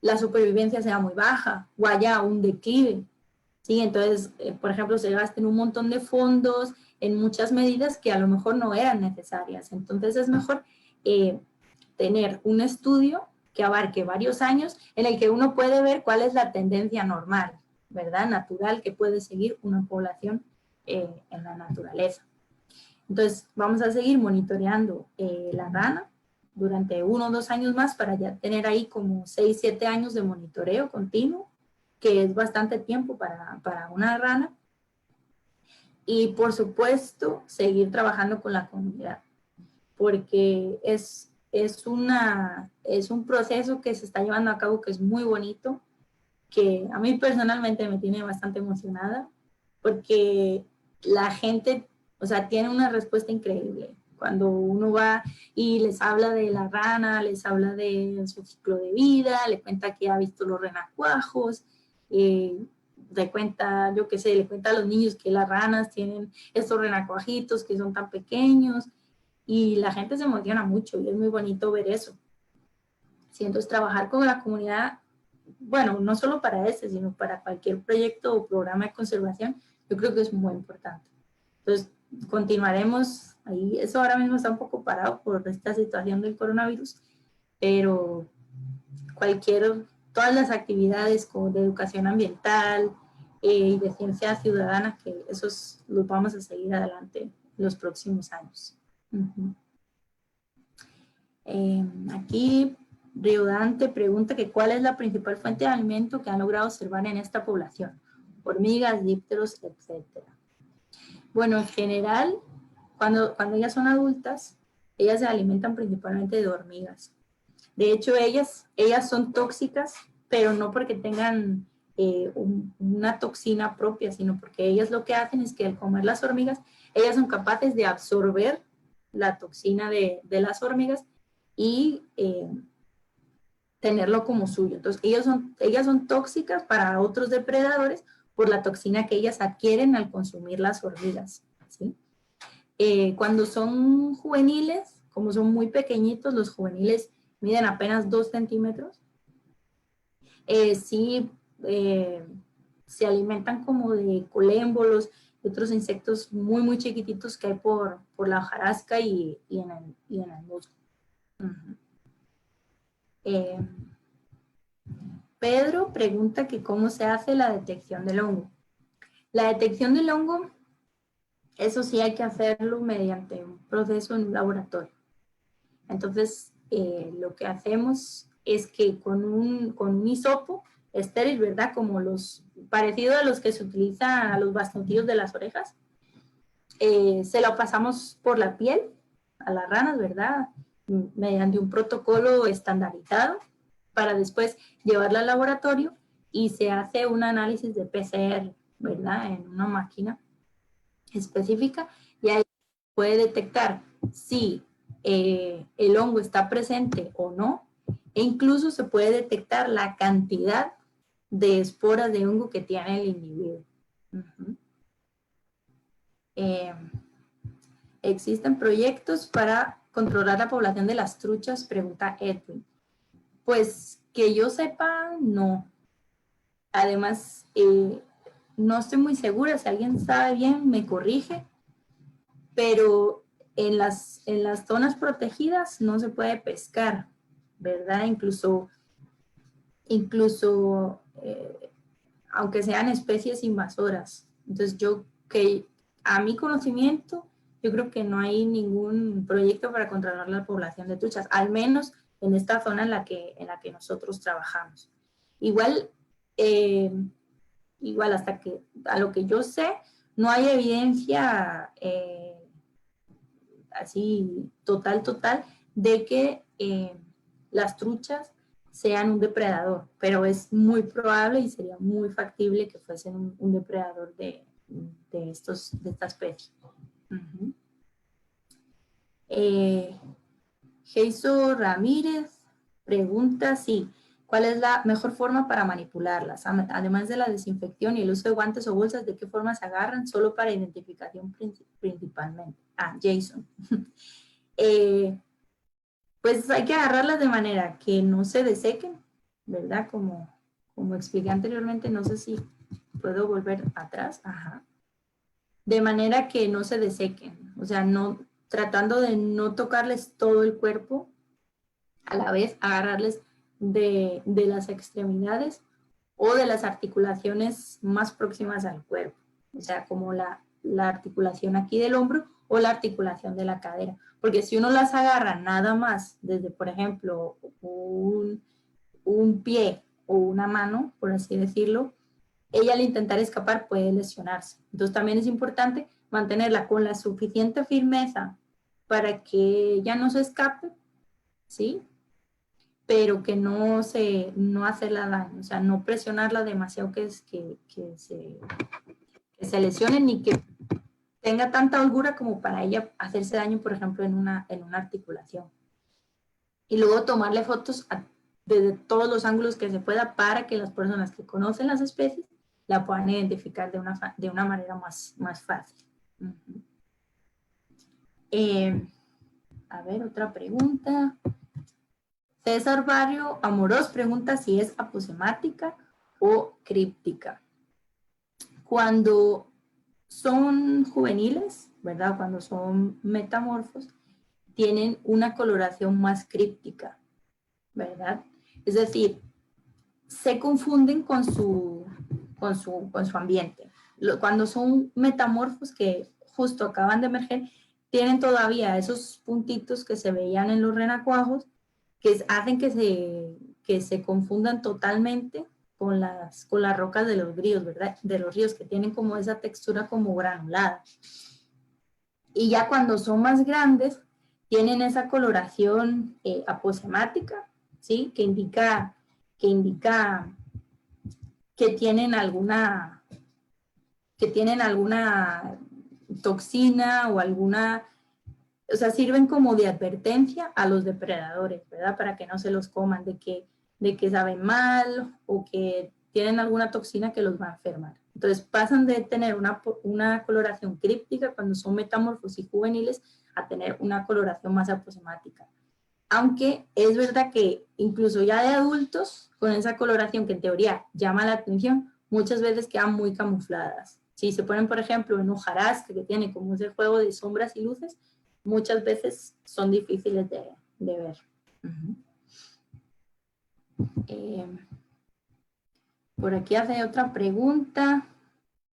la supervivencia sea muy baja o haya un declive, ¿sí? Entonces, por ejemplo, se gasten un montón de fondos en muchas medidas que a lo mejor no eran necesarias. Entonces, es mejor tener un estudio que abarque varios años en el que uno puede ver cuál es la tendencia normal, ¿verdad? Natural que puede seguir una población en la naturaleza. Entonces, vamos a seguir monitoreando la rana durante 1 o 2 años más para ya tener ahí como 6, 7 años de monitoreo continuo, que es bastante tiempo para una rana. Y por supuesto, seguir trabajando con la comunidad, porque es un proceso que se está llevando a cabo que es muy bonito, que a mí personalmente me tiene bastante emocionada, porque la gente, o sea, tiene una respuesta increíble. Cuando uno va y les habla de la rana, les habla de su ciclo de vida, le cuenta que ha visto los renacuajos, le cuenta, yo qué sé, le cuenta a los niños que las ranas tienen estos renacuajitos que son tan pequeños, y la gente se emociona mucho y es muy bonito ver eso. Sí, entonces trabajar con la comunidad, bueno, no solo para este, sino para cualquier proyecto o programa de conservación, yo creo que es muy importante. Entonces, continuaremos ahí. Eso ahora mismo está un poco parado por esta situación del coronavirus, pero todas las actividades como de educación ambiental y de ciencia ciudadana, que esos los vamos a seguir adelante en los próximos años. Aquí Río Dante pregunta que cuál es la principal fuente de alimento que han logrado observar en esta población. Hormigas, dípteros, etc. Bueno, en general, cuando ellas son adultas, ellas se alimentan principalmente de hormigas. De hecho, ellas son tóxicas, pero no porque tengan una toxina propia, sino porque ellas lo que hacen es que al comer las hormigas, ellas son capaces de absorber la toxina de las hormigas y tenerlo como suyo. Entonces, ellas son tóxicas para otros depredadores por la toxina que ellas adquieren al consumir las hormigas, ¿sí? Cuando son juveniles, como son muy pequeñitos, los juveniles miden apenas 2 centímetros, se alimentan como de colémbolos y otros insectos muy, muy chiquititos que hay por la hojarasca y en el musgo. Pedro pregunta que cómo se hace la detección del hongo. La detección del hongo, eso sí hay que hacerlo mediante un proceso en un laboratorio. Entonces, lo que hacemos es que con un hisopo estéril, ¿verdad? Parecido a los que se utilizan a los bastoncillos de las orejas, se lo pasamos por la piel a las ranas, ¿verdad? Mediante un protocolo estandarizado para después llevarla al laboratorio y se hace un análisis de PCR, ¿verdad? En una máquina específica y ahí puede detectar si el hongo está presente o no, e incluso se puede detectar la cantidad de esporas de hongo que tiene el individuo. ¿Existen proyectos para controlar la población de las truchas? Pregunta Edwin. Pues que yo sepa, no. Además, no estoy muy segura, si alguien sabe bien me corrige, pero en las zonas protegidas no se puede pescar, ¿verdad? Incluso aunque sean especies invasoras. Entonces a mi conocimiento, yo creo que no hay ningún proyecto para controlar la población de truchas, al menos en esta zona en la que nosotros trabajamos. Igual, igual hasta que, a lo que yo sé, no hay evidencia así total, de que las truchas sean un depredador, pero es muy probable y sería muy factible que fuesen un depredador de esta especie. Uh-huh. Geiso Ramírez pregunta si ¿cuál es la mejor forma para manipularlas? Además de la desinfección y el uso de guantes o bolsas, ¿de qué forma se agarran? Solo para identificación principalmente. Ah, Jason. Pues hay que agarrarlas de manera que no se desequen, ¿verdad? Como expliqué anteriormente, no sé si puedo volver atrás. Ajá. De manera que no se desequen, o sea, no, tratando de no tocarles todo el cuerpo, a la vez agarrarles de las extremidades o de las articulaciones más próximas al cuerpo, o sea, como la articulación aquí del hombro o la articulación de la cadera, porque si uno las agarra nada más desde, por ejemplo, un pie o una mano, por así decirlo, ella al intentar escapar puede lesionarse. Entonces también es importante mantenerla con la suficiente firmeza para que ella no se escape, ¿sí? Pero que no hacerla daño, o sea, no presionarla demasiado que se lesione ni que tenga tanta holgura como para ella hacerse daño, por ejemplo, en una articulación. Y luego tomarle fotos desde todos los ángulos que se pueda para que las personas que conocen las especies la puedan identificar de una manera más fácil. Uh-huh. A ver, otra pregunta. César Barrio Amorós pregunta si es aposemática o críptica. Cuando son juveniles, ¿verdad? Cuando son metamorfos, tienen una coloración más críptica, ¿verdad? Es decir, se confunden con su ambiente. Cuando son metamorfos que justo acaban de emerger, tienen todavía esos puntitos que se veían en los renacuajos que hacen que se confundan totalmente con las rocas de los ríos, ¿verdad? De los ríos que tienen como esa textura como granulada. Y ya cuando son más grandes, tienen esa coloración aposemática, ¿sí? Que indica que tienen alguna toxina o o sea, sirven como de advertencia a los depredadores, ¿verdad? Para que no se los coman, de que saben mal o que tienen alguna toxina que los va a enfermar. Entonces pasan de tener una coloración críptica cuando son metamorfos y juveniles a tener una coloración más aposemática. Aunque es verdad que incluso ya de adultos, con esa coloración que en teoría llama la atención, muchas veces quedan muy camufladas. Si se ponen, por ejemplo, en hojarasca, que tiene como ese juego de sombras y luces, muchas veces son difíciles de ver. Uh-huh. Por aquí hace otra pregunta,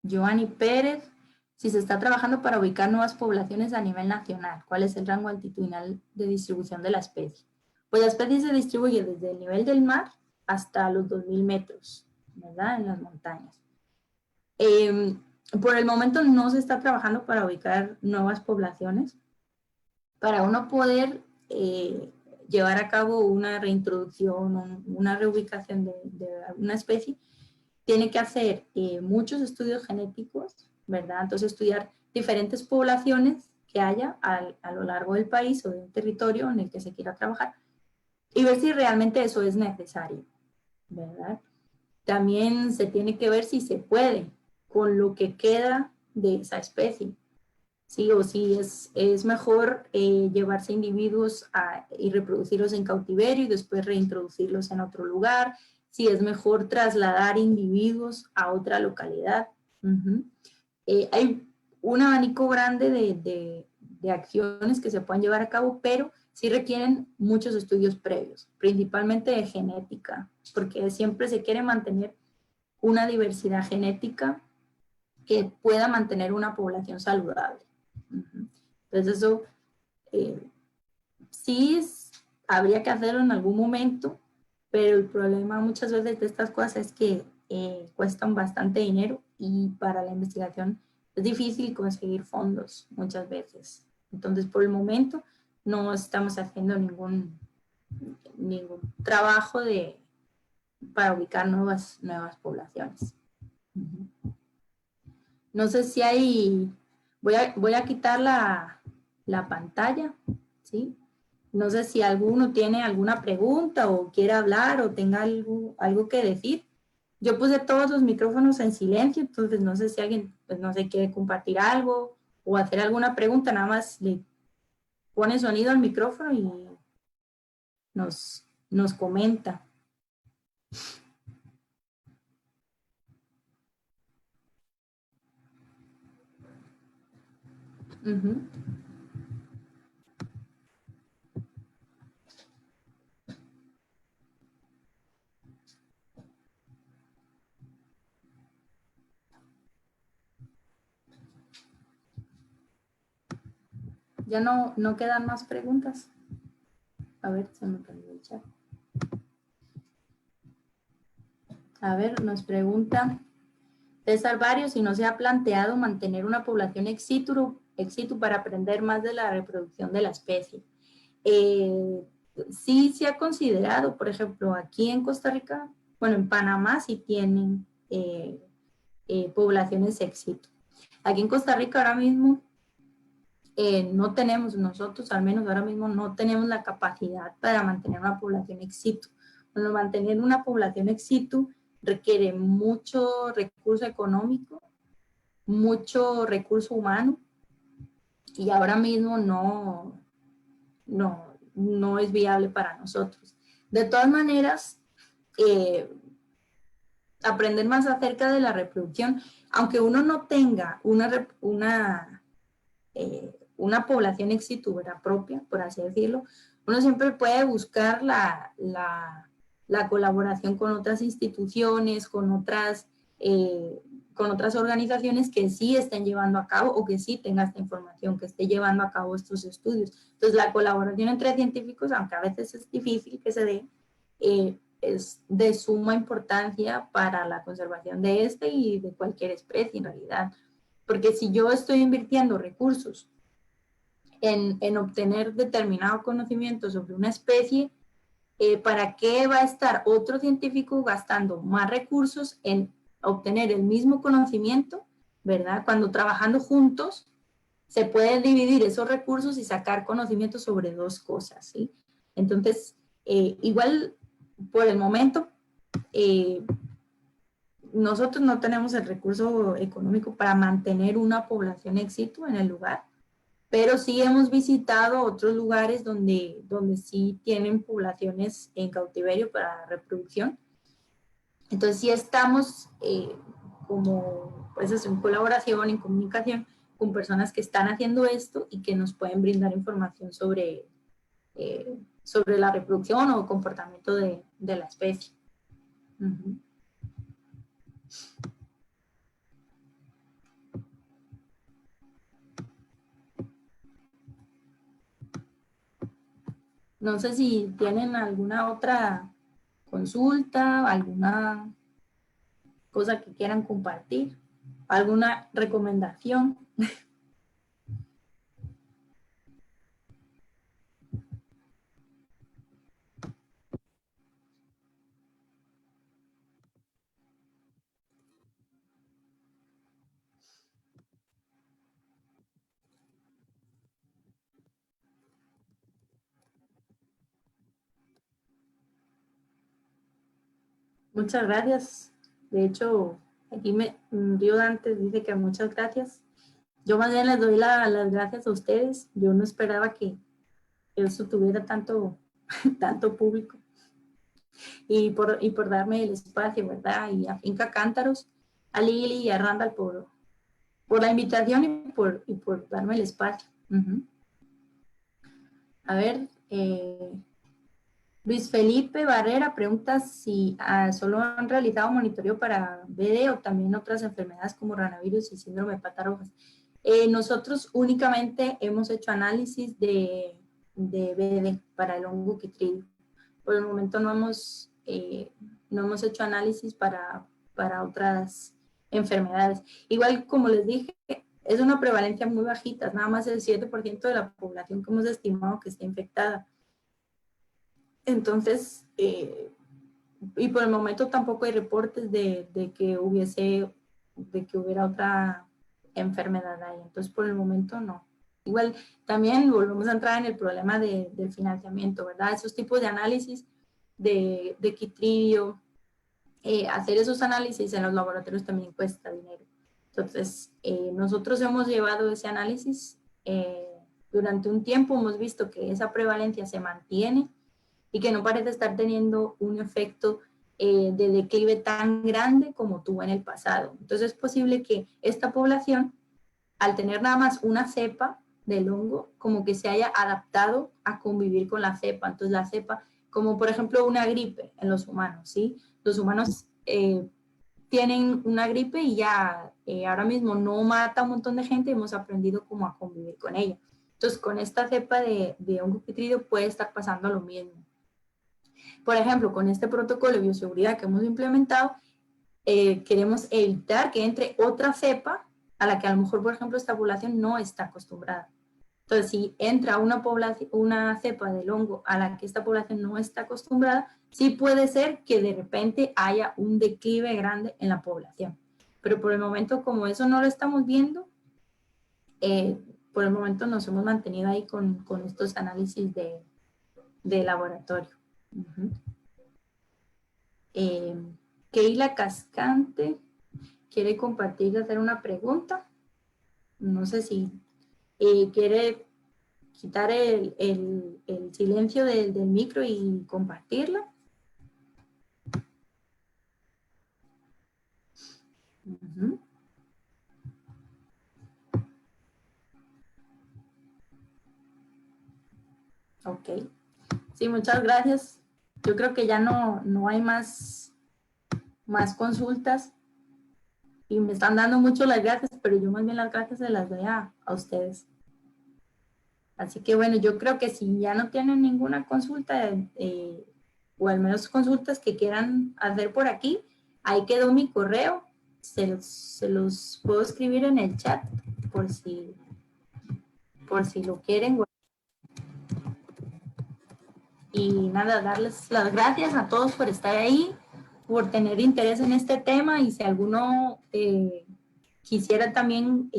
Joanny Pérez, si se está trabajando para ubicar nuevas poblaciones a nivel nacional, ¿cuál es el rango altitudinal de distribución de la especie? Pues la especie se distribuye desde el nivel del mar hasta los 2000 metros, ¿verdad? En las montañas. Por el momento no se está trabajando para ubicar nuevas poblaciones. Para uno poder llevar a cabo una reintroducción, una reubicación de una especie, tiene que hacer muchos estudios genéticos, ¿verdad? Entonces estudiar diferentes poblaciones que haya a lo largo del país o de un territorio en el que se quiera trabajar y ver si realmente eso es necesario, ¿verdad? También se tiene que ver si se puede con lo que queda de esa especie. Sí, o si es mejor llevarse individuos y reproducirlos en cautiverio y después reintroducirlos en otro lugar, si es mejor trasladar individuos a otra localidad. Uh-huh. Hay un abanico grande de acciones que se pueden llevar a cabo, pero sí requieren muchos estudios previos, principalmente de genética, porque siempre se quiere mantener una diversidad genética que pueda mantener una población saludable. Entonces eso sí habría que hacerlo en algún momento, pero el problema muchas veces de estas cosas es que cuestan bastante dinero y para la investigación es difícil conseguir fondos muchas veces. Entonces, por el momento, no estamos haciendo ningún trabajo para ubicar nuevas poblaciones. No sé si hay, voy a quitar la pantalla, ¿sí? No sé si alguno tiene alguna pregunta o quiere hablar o tenga algo que decir. Yo puse todos los micrófonos en silencio, entonces no sé si alguien, pues no sé, quiere compartir algo o hacer alguna pregunta, nada más le pone sonido al micrófono y nos comenta. Uh-huh. Ya no quedan más preguntas. A ver, se me perdió el chat. A ver, nos pregunta César Barrios si no se ha planteado mantener una población ex situ para aprender más de la reproducción de la especie. Sí se ha considerado, por ejemplo, aquí en Costa Rica, bueno, en Panamá sí tienen poblaciones ex situ. Aquí en Costa Rica ahora mismo no tenemos, nosotros al menos ahora mismo no tenemos la capacidad para mantener una población ex situ. Bueno, mantener una población ex situ requiere mucho recurso económico, mucho recurso humano y ahora mismo no es viable para nosotros. De todas maneras, aprender más acerca de la reproducción, aunque uno no tenga una población ex situ, ¿verdad? Propia, por así decirlo, uno siempre puede buscar la colaboración con otras instituciones, con otras organizaciones que sí estén llevando a cabo o que sí tengan esta información, que esté llevando a cabo estos estudios. Entonces, la colaboración entre científicos, aunque a veces es difícil que se dé, es de suma importancia para la conservación de este y de cualquier especie en realidad. Porque si yo estoy invirtiendo recursos en obtener determinado conocimiento sobre una especie, ¿para qué va a estar otro científico gastando más recursos en obtener el mismo conocimiento, ¿verdad? Cuando trabajando juntos se pueden dividir esos recursos y sacar conocimiento sobre dos cosas, ¿sí? Entonces, igual por el momento, nosotros no tenemos el recurso económico para mantener una población ex situ en el lugar, pero sí hemos visitado otros lugares donde sí tienen poblaciones en cautiverio para reproducción. Entonces sí estamos como pues eso, en colaboración, en comunicación con personas que están haciendo esto y que nos pueden brindar información sobre la reproducción o comportamiento de la especie. Uh-huh. No sé si tienen alguna otra consulta, alguna cosa que quieran compartir, alguna recomendación. Muchas gracias. De hecho, aquí Río Dantes dice que muchas gracias. Yo más bien les doy las gracias a ustedes. Yo no esperaba que eso tuviera tanto, tanto público. Y por darme el espacio, ¿verdad? Y a Finca Cántaros, a Lili y a Randall por la invitación y por darme el espacio. Uh-huh. A ver, Luis Felipe Barrera pregunta si solo han realizado monitoreo para BD o también otras enfermedades como ranavirus y síndrome de patas rojas. Nosotros únicamente hemos hecho análisis de BD para el hongo Chytridium. Por el momento no hemos hecho análisis para otras enfermedades. Igual, como les dije, es una prevalencia muy bajita, nada más el 7% de la población que hemos estimado que está infectada. Entonces, y por el momento tampoco hay reportes de que hubiera otra enfermedad ahí. Entonces, por el momento no. Igual, también volvemos a entrar en el problema del financiamiento, ¿verdad? Esos tipos de análisis de Chytridium, hacer esos análisis en los laboratorios también cuesta dinero. Entonces, nosotros hemos llevado ese análisis durante un tiempo, hemos visto que esa prevalencia se mantiene y que no parece estar teniendo un efecto de declive tan grande como tuvo en el pasado. Entonces, es posible que esta población, al tener nada más una cepa del hongo, como que se haya adaptado a convivir con la cepa. Entonces, la cepa, como por ejemplo una gripe en los humanos, ¿sí? Los humanos tienen una gripe y ya ahora mismo no mata a un montón de gente, hemos aprendido cómo a convivir con ella. Entonces, con esta cepa de hongo Chytridium puede estar pasando lo mismo. Por ejemplo, con este protocolo de bioseguridad que hemos implementado, queremos evitar que entre otra cepa a la que a lo mejor, por ejemplo, esta población no está acostumbrada. Entonces, si entra una cepa del hongo a la que esta población no está acostumbrada, sí puede ser que de repente haya un declive grande en la población. Pero por el momento, como eso no lo estamos viendo, por el momento nos hemos mantenido ahí con estos análisis de laboratorio. Keila Cascante quiere compartir y hacer una pregunta. No sé si quiere quitar el silencio del micro y compartirla. Ok. Sí, muchas gracias. Yo creo que ya no hay más consultas y me están dando mucho las gracias, pero yo más bien las gracias se las doy a ustedes. Así que bueno, yo creo que si ya no tienen ninguna consulta, o al menos consultas que quieran hacer por aquí, ahí quedó mi correo, se los puedo escribir en el chat por si lo quieren. Y nada, darles las gracias a todos por estar ahí, por tener interés en este tema, y si alguno quisiera también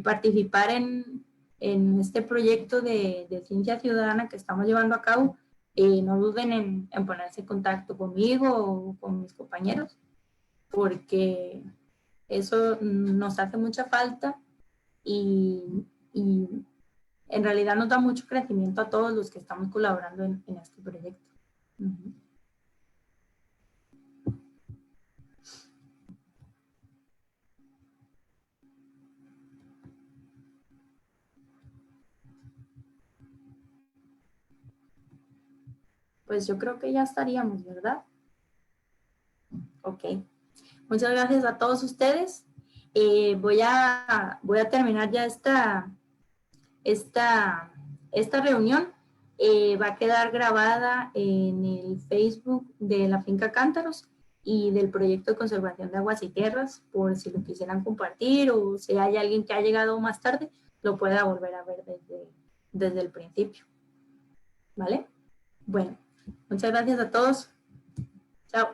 participar en este proyecto de ciencia ciudadana que estamos llevando a cabo, no duden en ponerse en contacto conmigo o con mis compañeros, porque eso nos hace mucha falta y en realidad nos da mucho crecimiento a todos los que estamos colaborando en este proyecto. Pues yo creo que ya estaríamos, ¿verdad? Ok. Muchas gracias a todos ustedes. Voy a terminar ya esta reunión. Va a quedar grabada en el Facebook de la Finca Cántaros y del proyecto de conservación de aguas y tierras, por si lo quisieran compartir, o si hay alguien que ha llegado más tarde, lo pueda volver a ver desde el principio. ¿Vale? Bueno, muchas gracias a todos. Chao.